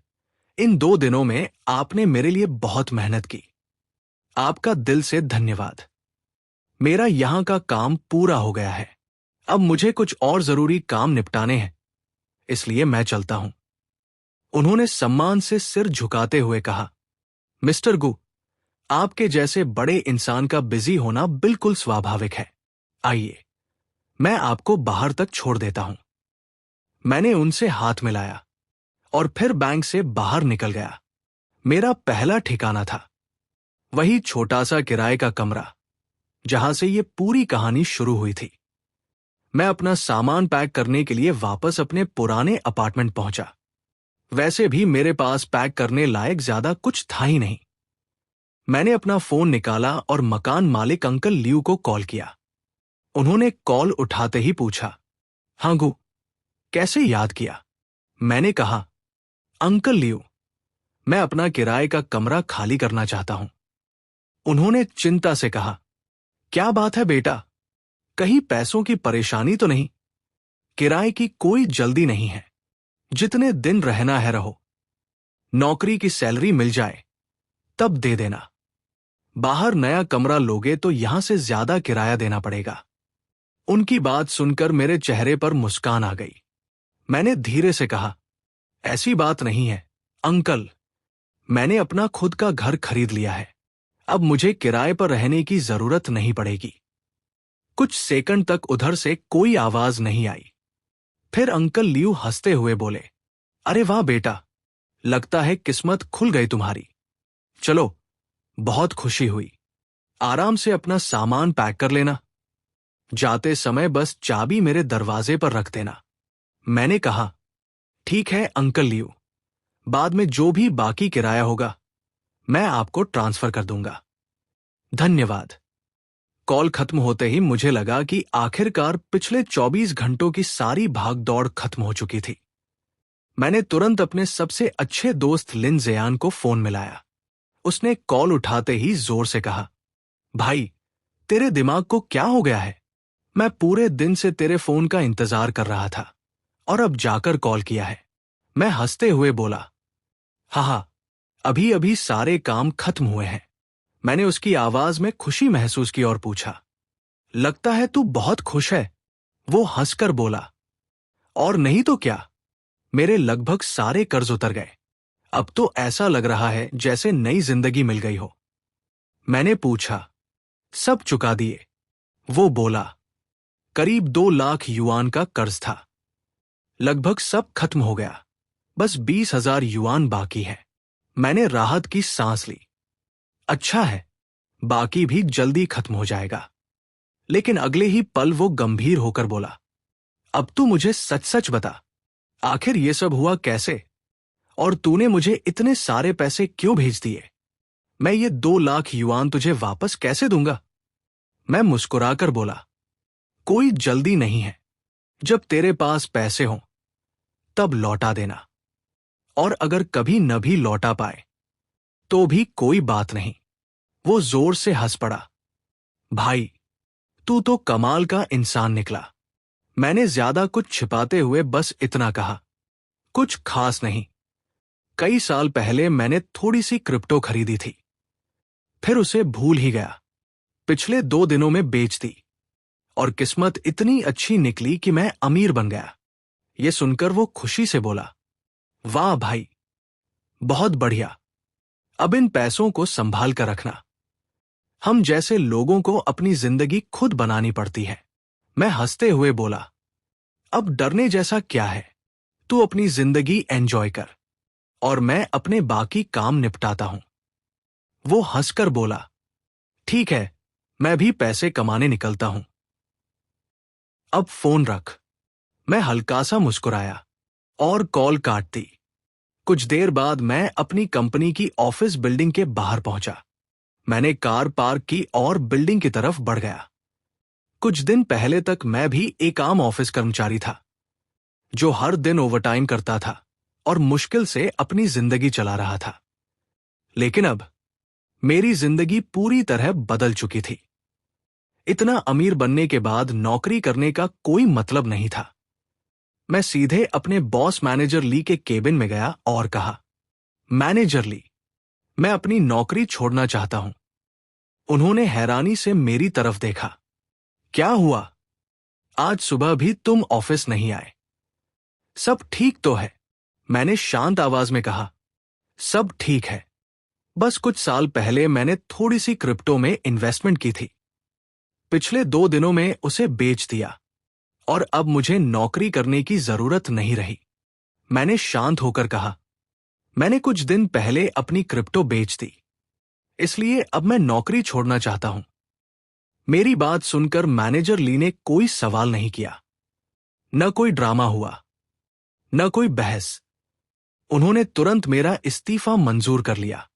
इन 2 दिनों में आपने मेरे लिए बहुत मेहनत की। आपका दिल से धन्यवाद। मेरा यहां का काम पूरा हो गया है। अब मुझे कुछ और जरूरी काम निपटाने हैं, इसलिए मैं चलता हूं। उन्होंने सम्मान से सिर झुकाते हुए कहा, मिस्टर गु, आपके जैसे बड़े इंसान का बिजी होना बिल्कुल स्वाभाविक है। आइए, मैं आपको बाहर तक छोड़ देता हूं। मैंने उनसे हाथ मिलाया और फिर बैंक से बाहर निकल गया। मेरा पहला ठिकाना था वही छोटा सा किराए का कमरा जहां से ये पूरी कहानी शुरू हुई थी। मैं अपना सामान पैक करने के लिए वापस अपने पुराने अपार्टमेंट पहुंचा। वैसे भी मेरे पास पैक करने लायक ज्यादा कुछ था ही नहीं। मैंने अपना फोन निकाला और मकान मालिक अंकल लियू को कॉल किया। उन्होंने कॉल उठाते ही पूछा, हाँ गु, कैसे याद किया? मैंने कहा, अंकल लियू, मैं अपना किराए का कमरा खाली करना चाहता हूं। उन्होंने चिंता से कहा, क्या बात है बेटा, कहीं पैसों की परेशानी तो नहीं? किराए की कोई जल्दी नहीं है, जितने दिन रहना है रहो। नौकरी की सैलरी मिल जाए तब दे देना। बाहर नया कमरा लोगे तो यहां से ज्यादा किराया देना पड़ेगा। उनकी बात सुनकर मेरे चेहरे पर मुस्कान आ गई। मैंने धीरे से कहा, ऐसी बात नहीं है अंकल, मैंने अपना खुद का घर खरीद लिया है, अब मुझे किराए पर रहने की जरूरत नहीं पड़ेगी। कुछ सेकंड तक उधर से कोई आवाज नहीं आई। फिर अंकल लियू हंसते हुए बोले, अरे वाह बेटा, लगता है किस्मत खुल गई तुम्हारी। चलो, बहुत खुशी हुई। आराम से अपना सामान पैक कर लेना। जाते समय बस चाबी मेरे दरवाजे पर रख देना। मैंने कहा, ठीक है अंकल लियू, बाद में जो भी बाकी किराया होगा मैं आपको ट्रांसफर कर दूंगा। धन्यवाद। कॉल खत्म होते ही मुझे लगा कि आखिरकार पिछले 24 घंटों की सारी भागदौड़ खत्म हो चुकी थी। मैंने तुरंत अपने सबसे अच्छे दोस्त लिन ज़ेयान को फोन मिलाया। उसने कॉल उठाते ही जोर से कहा, भाई, तेरे दिमाग को क्या हो गया है? मैं पूरे दिन से तेरे फोन का इंतजार कर रहा था और अब जाकर कॉल किया है। मैं हंसते हुए बोला, हाँ, अभी अभी सारे काम खत्म हुए हैं। मैंने उसकी आवाज में खुशी महसूस की और पूछा, लगता है तू बहुत खुश है? वो हंसकर बोला, और नहीं तो क्या, मेरे लगभग सारे कर्ज उतर गए। अब तो ऐसा लग रहा है जैसे नई जिंदगी मिल गई हो। मैंने पूछा, सब चुका दिए? वो बोला, करीब 2 लाख युआन का कर्ज था। लगभग सब खत्म हो गया, बस 20,000 युआन बाकी है। मैंने राहत की सांस ली। अच्छा है, बाकी भी जल्दी खत्म हो जाएगा। लेकिन अगले ही पल वो गंभीर होकर बोला, अब तू मुझे सच सच बता, आखिर ये सब हुआ कैसे? और तूने मुझे इतने सारे पैसे क्यों भेज दिए? मैं ये 2 लाख युआन तुझे वापस कैसे दूंगा? मैं मुस्कुराकर बोला, कोई जल्दी नहीं है, जब तेरे पास पैसे हों तब लौटा देना, और अगर कभी न भी लौटा पाए तो भी कोई बात नहीं। वो जोर से हंस पड़ा, भाई, तू तो कमाल का इंसान निकला। मैंने ज्यादा कुछ छिपाते हुए बस इतना कहा, कुछ खास नहीं। कई साल पहले मैंने थोड़ी सी क्रिप्टो खरीदी थी, फिर उसे भूल ही गया। पिछले 2 दिनों में बेच दी और किस्मत इतनी अच्छी निकली कि मैं अमीर बन गया। ये सुनकर वो खुशी से बोला, वाह भाई, बहुत बढ़िया, अब इन पैसों को संभाल कर रखना। हम जैसे लोगों को अपनी जिंदगी खुद बनानी पड़ती है। मैं हंसते हुए बोला, अब डरने जैसा क्या है, तू अपनी जिंदगी एंजॉय कर और मैं अपने बाकी काम निपटाता हूं। वो हंसकर बोला, ठीक है, मैं भी पैसे कमाने निकलता हूं। अब फोन रख। मैं हल्का सा मुस्कुराया और कॉल काट दी। कुछ देर बाद मैं अपनी कंपनी की ऑफिस बिल्डिंग के बाहर पहुंचा। मैंने कार पार्क की और बिल्डिंग की तरफ बढ़ गया। कुछ दिन पहले तक मैं भी एक आम ऑफिस कर्मचारी था, जो हर दिन ओवरटाइम करता था और मुश्किल से अपनी जिंदगी चला रहा था। लेकिन अब मेरी जिंदगी पूरी तरह बदल चुकी थी। इतना अमीर बनने के बाद नौकरी करने का कोई मतलब नहीं था। मैं सीधे अपने बॉस मैनेजर ली के केबिन में गया और कहा, मैनेजर ली, मैं अपनी नौकरी छोड़ना चाहता हूं। उन्होंने हैरानी से मेरी तरफ देखा। क्या हुआ? आज सुबह भी तुम ऑफिस नहीं आए? सब ठीक तो है? मैंने शांत आवाज में कहा, सब ठीक है, बस कुछ साल पहले मैंने थोड़ी सी क्रिप्टो में इन्वेस्टमेंट की थी। पिछले 2 दिनों में उसे बेच दिया और अब मुझे नौकरी करने की जरूरत नहीं रही। मैंने शांत होकर कहा, मैंने कुछ दिन पहले अपनी क्रिप्टो बेच दी, इसलिए अब मैं नौकरी छोड़ना चाहता हूं। मेरी बात सुनकर मैनेजर ली ने कोई सवाल नहीं किया। न कोई ड्रामा हुआ, न कोई बहस। उन्होंने तुरंत मेरा इस्तीफा मंजूर कर लिया।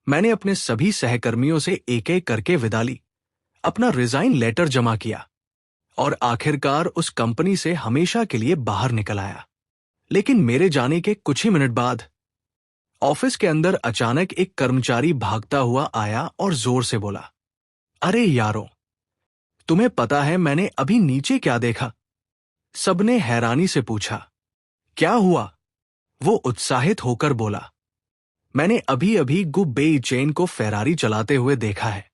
मैंने अपने सभी सहकर्मियों से एक एक करके विदा ली, अपना रिजाइन लेटर जमा किया और आखिरकार उस कंपनी से हमेशा के लिए बाहर निकल आया। लेकिन मेरे जाने के कुछ ही मिनट बाद ऑफिस के अंदर अचानक एक कर्मचारी भागता हुआ आया और जोर से बोला, अरे यारों, तुम्हें पता है मैंने अभी नीचे क्या देखा? सबने हैरानी से पूछा, क्या हुआ? वो उत्साहित होकर बोला, मैंने अभी अभी गु बेई चेन को फेरारी चलाते हुए देखा है।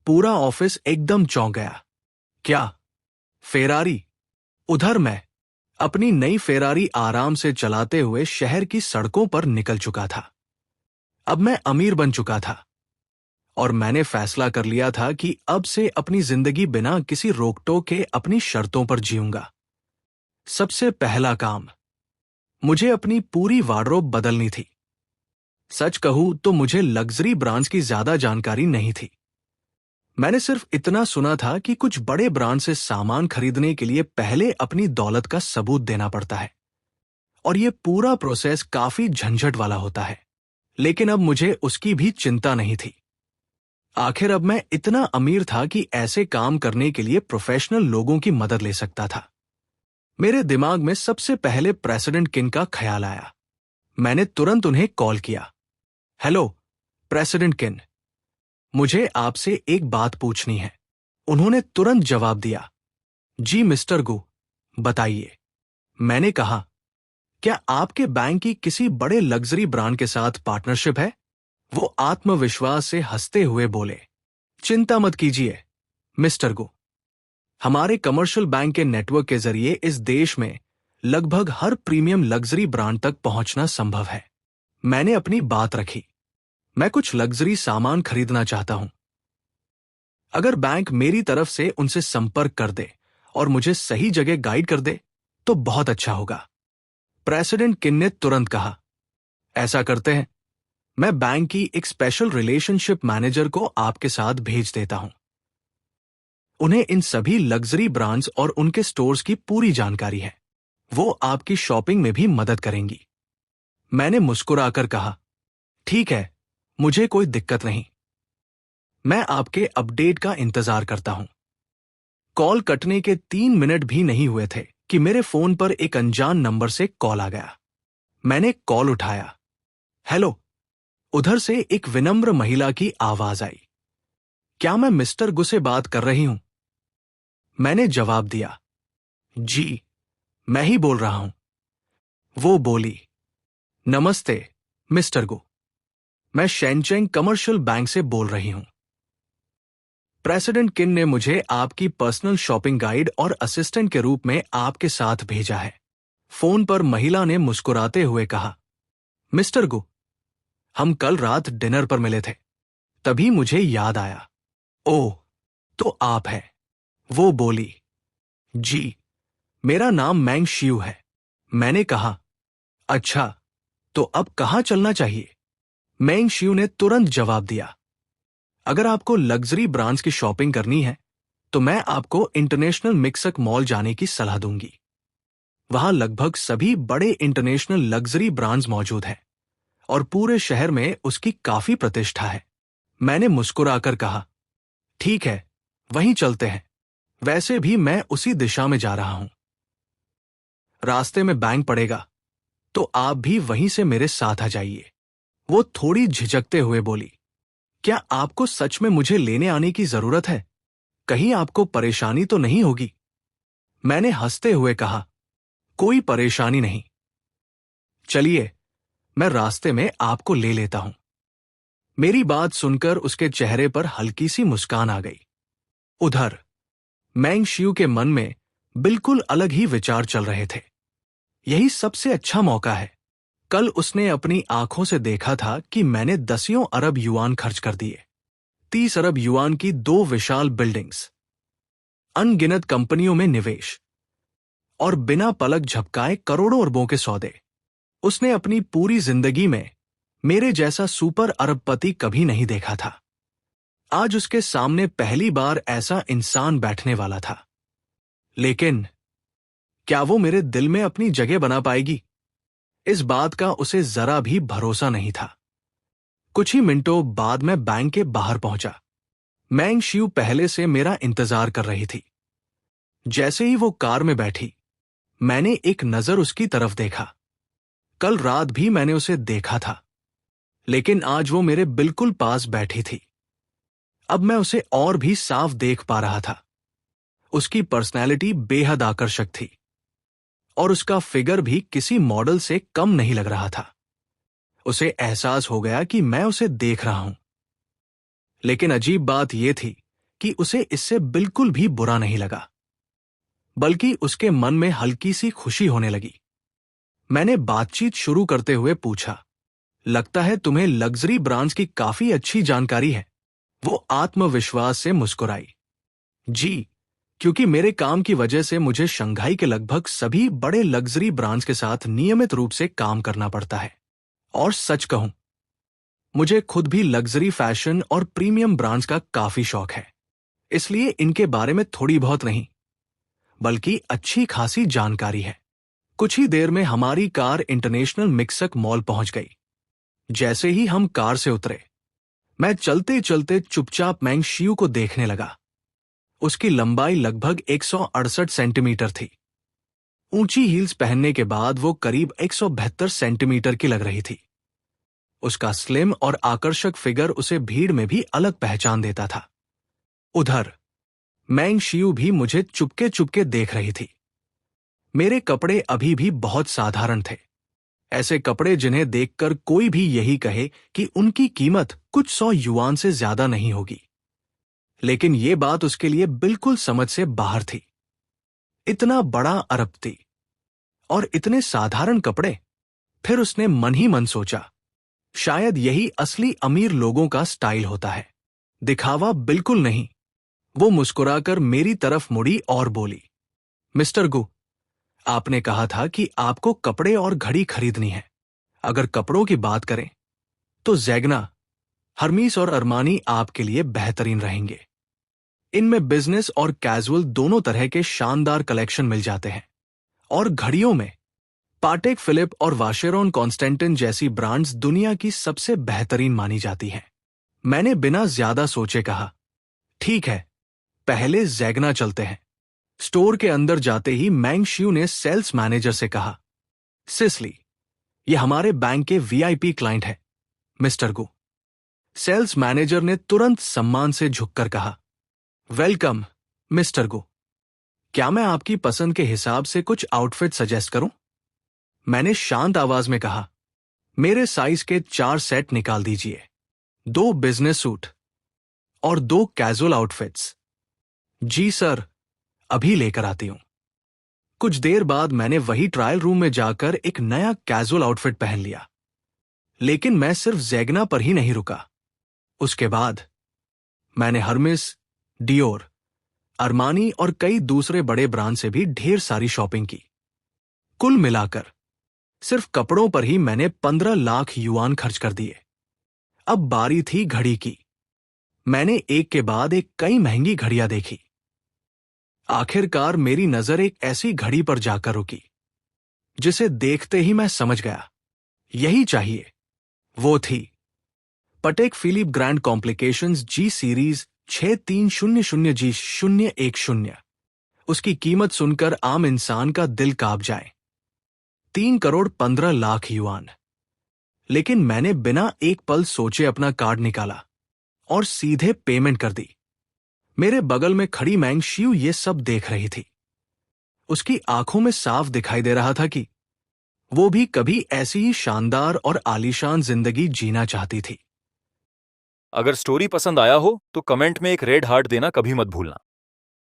पूरा ऑफिस एकदम चौंक गया। क्या? फेरारी? उधर मैं अपनी नई फेरारी आराम से चलाते हुए शहर की सड़कों पर निकल चुका था। अब मैं अमीर बन चुका था और मैंने फैसला कर लिया था कि अब से अपनी जिंदगी बिना किसी रोक टोक के अपनी शर्तों पर जीऊंगा। सबसे पहला काम, मुझे अपनी पूरी वार्डरोब बदलनी थी। सच कहूं तो मुझे लग्जरी ब्रांड्स की ज्यादा जानकारी नहीं थी। मैंने सिर्फ इतना सुना था कि कुछ बड़े ब्रांड से सामान खरीदने के लिए पहले अपनी दौलत का सबूत देना पड़ता है और यह पूरा प्रोसेस काफी झंझट वाला होता है। लेकिन अब मुझे उसकी भी चिंता नहीं थी। आखिर अब मैं इतना अमीर था कि ऐसे काम करने के लिए प्रोफेशनल लोगों की मदद ले सकता था। मेरे दिमाग में सबसे पहले प्रेसिडेंट किन का ख्याल आया। मैंने तुरंत उन्हें कॉल किया। हेलो प्रेसिडेंट किन, मुझे आपसे एक बात पूछनी है। उन्होंने तुरंत जवाब दिया, जी मिस्टर गु, बताइए। मैंने कहा, क्या आपके बैंक की किसी बड़े लग्जरी ब्रांड के साथ पार्टनरशिप है? वो आत्मविश्वास से हंसते हुए बोले, चिंता मत कीजिए मिस्टर गु, हमारे कमर्शियल बैंक के नेटवर्क के जरिए इस देश में लगभग हर प्रीमियम लग्जरी ब्रांड तक पहुंचना संभव है। मैंने अपनी बात रखी। मैं कुछ लग्जरी सामान खरीदना चाहता हूं। अगर बैंक मेरी तरफ से उनसे संपर्क कर दे और मुझे सही जगह गाइड कर दे तो बहुत अच्छा होगा। प्रेसिडेंट किन ने तुरंत कहा, ऐसा करते हैं, मैं बैंक की एक स्पेशल रिलेशनशिप मैनेजर को आपके साथ भेज देता हूं। उन्हें इन सभी लग्जरी ब्रांड्स और उनके स्टोर्स की पूरी जानकारी है। वो आपकी शॉपिंग में भी मदद करेंगी। मैंने मुस्कुराकर कहा, ठीक है, मुझे कोई दिक्कत नहीं। मैं आपके अपडेट का इंतजार करता हूं। कॉल कटने के 3 मिनट भी नहीं हुए थे कि मेरे फोन पर एक अनजान नंबर से कॉल आ गया। मैंने कॉल उठाया। हेलो, उधर से एक विनम्र महिला की आवाज आई। क्या मैं मिस्टर गु से बात कर रही हूं? मैंने जवाब दिया, जी, मैं ही बोल रहा हूं। वो बोली, नमस्ते मिस्टर गु, मैं शेनचेंग कमर्शियल बैंक से बोल रही हूं। प्रेसिडेंट किन ने मुझे आपकी पर्सनल शॉपिंग गाइड और असिस्टेंट के रूप में आपके साथ भेजा है। फोन पर महिला ने मुस्कुराते हुए कहा, मिस्टर गु, हम कल रात डिनर पर मिले थे, तभी मुझे याद आया। ओह, तो आप हैं। वो बोली, जी, मेरा नाम मैंग शियू है। मैंने कहा, अच्छा, तो अब कहां चलना चाहिए? मैंग शियू ने तुरंत जवाब दिया, अगर आपको लग्जरी ब्रांड्स की शॉपिंग करनी है तो मैं आपको इंटरनेशनल मिक्सक मॉल जाने की सलाह दूंगी। वहां लगभग सभी बड़े इंटरनेशनल लग्जरी ब्रांड्स मौजूद हैं और पूरे शहर में उसकी काफी प्रतिष्ठा है। मैंने मुस्कुराकर कहा, ठीक है, वहीं चलते हैं। वैसे भी मैं उसी दिशा में जा रहा हूं। रास्ते में बैंक पड़ेगा तो आप भी वहीं से मेरे साथ आ जाइए। वो थोड़ी झिझकते हुए बोली, क्या आपको सच में मुझे लेने आने की जरूरत है? कहीं आपको परेशानी तो नहीं होगी? मैंने हंसते हुए कहा, कोई परेशानी नहीं। चलिए, मैं रास्ते में आपको ले लेता हूं। मेरी बात सुनकर उसके चेहरे पर हल्की सी मुस्कान आ गई। उधर मैंग शियू के मन में बिल्कुल अलग ही विचार चल रहे थे। यही सबसे अच्छा मौका है। कल उसने अपनी आंखों से देखा था कि मैंने दसियों अरब युआन खर्च कर दिए। 30 अरब युआन की 2 विशाल बिल्डिंग्स, अनगिनत कंपनियों में निवेश, और बिना पलक झपकाए करोड़ों अरबों के सौदे। उसने अपनी पूरी जिंदगी में मेरे जैसा सुपर अरबपति कभी नहीं देखा था। आज उसके सामने पहली बार ऐसा इंसान बैठने वाला था। लेकिन क्या वो मेरे दिल में अपनी जगह बना पाएगी? इस बात का उसे जरा भी भरोसा नहीं था। कुछ ही मिनटों बाद मैं बैंक के बाहर पहुंचा। मैंग शियू पहले से मेरा इंतजार कर रही थी। जैसे ही वो कार में बैठी, मैंने एक नजर उसकी तरफ देखा। कल रात भी मैंने उसे देखा था, लेकिन आज वो मेरे बिल्कुल पास बैठी थी। अब मैं उसे और भी साफ देख पा रहा था। उसकी पर्सनैलिटी बेहद आकर्षक थी और उसका फिगर भी किसी मॉडल से कम नहीं लग रहा था। उसे एहसास हो गया कि मैं उसे देख रहा हूं। लेकिन अजीब बात यह थी कि उसे इससे बिल्कुल भी बुरा नहीं लगा, बल्कि उसके मन में हल्की सी खुशी होने लगी। मैंने बातचीत शुरू करते हुए पूछा, लगता है तुम्हें लग्जरी ब्रांड्स की काफी अच्छी जानकारी है। वो आत्मविश्वास से मुस्कुराई। जी, क्योंकि मेरे काम की वजह से मुझे शंघाई के लगभग सभी बड़े लग्जरी ब्रांड्स के साथ नियमित रूप से काम करना पड़ता है। और सच कहूं, मुझे खुद भी लग्जरी फैशन और प्रीमियम ब्रांड्स का काफी शौक है। इसलिए इनके बारे में थोड़ी बहुत नहीं, बल्कि अच्छी खासी जानकारी है। कुछ ही देर में हमारी कार इंटरनेशनल मिक्सक मॉल पहुंच गई। जैसे ही हम कार से उतरे, मैं चलते चलते चुपचाप मैंग शियू को देखने लगा। उसकी लंबाई लगभग 168 सेंटीमीटर थी। ऊंची हील्स पहनने के बाद वो करीब 172 सेंटीमीटर की लग रही थी। उसका स्लिम और आकर्षक फिगर उसे भीड़ में भी अलग पहचान देता था। उधर मैंग शियू भी मुझे चुपके चुपके देख रही थी। मेरे कपड़े अभी भी बहुत साधारण थे, ऐसे कपड़े जिन्हें देखकर कोई भी यही कहे कि उनकी कीमत कुछ 100 युआन से ज्यादा नहीं होगी। लेकिन ये बात उसके लिए बिल्कुल समझ से बाहर थी। इतना बड़ा अरबपति और इतने साधारण कपड़े। फिर उसने मन ही मन सोचा, शायद यही असली अमीर लोगों का स्टाइल होता है, दिखावा बिल्कुल नहीं। वो मुस्कुराकर मेरी तरफ मुड़ी और बोली, मिस्टर गु, आपने कहा था कि आपको कपड़े और घड़ी खरीदनी है। अगर कपड़ों की बात करें तो ज़ैगना, हर्मीस और अरमानी आपके लिए बेहतरीन रहेंगे। इनमें बिजनेस और कैजुअल दोनों तरह के शानदार कलेक्शन मिल जाते हैं। और घड़ियों में पाटेक फिलिप और वाशेरॉन कॉन्स्टेंटिन जैसी ब्रांड्स दुनिया की सबसे बेहतरीन मानी जाती हैं। मैंने बिना ज्यादा सोचे कहा, ठीक है, पहले ज़ैगना चलते हैं। स्टोर के अंदर जाते ही मैंग शियू ने सेल्स मैनेजर से कहा, सिसली, ये हमारे बैंक के वीआईपी क्लाइंट है, मिस्टर गु। सेल्स मैनेजर ने तुरंत सम्मान से झुककर कहा, वेलकम मिस्टर गु। क्या मैं आपकी पसंद के हिसाब से कुछ आउटफिट सजेस्ट करूं? मैंने शांत आवाज में कहा, मेरे साइज के 4 सेट निकाल दीजिए, 2 बिजनेस सूट और 2 कैजुअल आउटफिट्स। जी सर, अभी लेकर आती हूं। कुछ देर बाद मैंने वही ट्रायल रूम में जाकर एक नया कैजुअल आउटफिट पहन लिया। लेकिन मैं सिर्फ ज़ैगना पर ही नहीं रुका। उसके बाद मैंने हर्मेस, डियोर, अरमानी और कई दूसरे बड़े ब्रांड से भी ढेर सारी शॉपिंग की। कुल मिलाकर सिर्फ कपड़ों पर ही मैंने 15 लाख युआन खर्च कर दिए। अब बारी थी घड़ी की। मैंने एक के बाद एक कई महंगी घड़ियां देखी। आखिरकार मेरी नजर एक ऐसी घड़ी पर जाकर रुकी जिसे देखते ही मैं समझ गया, यही चाहिए। वो थी पटेक फिलिप ग्रैंड कॉम्प्लिकेशंस जी सीरीज 6300G010। उसकी कीमत सुनकर आम इंसान का दिल कांप जाए, 3 करोड़ 15 लाख युआन। लेकिन मैंने बिना एक पल सोचे अपना कार्ड निकाला और सीधे पेमेंट कर दी। मेरे बगल में खड़ी मैंग शियू ये सब देख रही थी। उसकी आंखों में साफ दिखाई दे रहा था कि वो भी कभी ऐसी ही शानदार और आलीशान जिंदगी जीना चाहती थी। अगर स्टोरी पसंद आया हो तो कमेंट में एक रेड हार्ट देना कभी मत भूलना।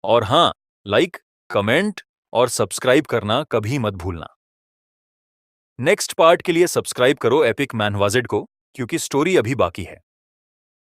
और हाँ, लाइक, कमेंट और सब्सक्राइब करना कभी मत भूलना। नेक्स्ट पार्ट के लिए सब्सक्राइब करो एपिक मैनवाजेड को, क्योंकि स्टोरी अभी बाकी है।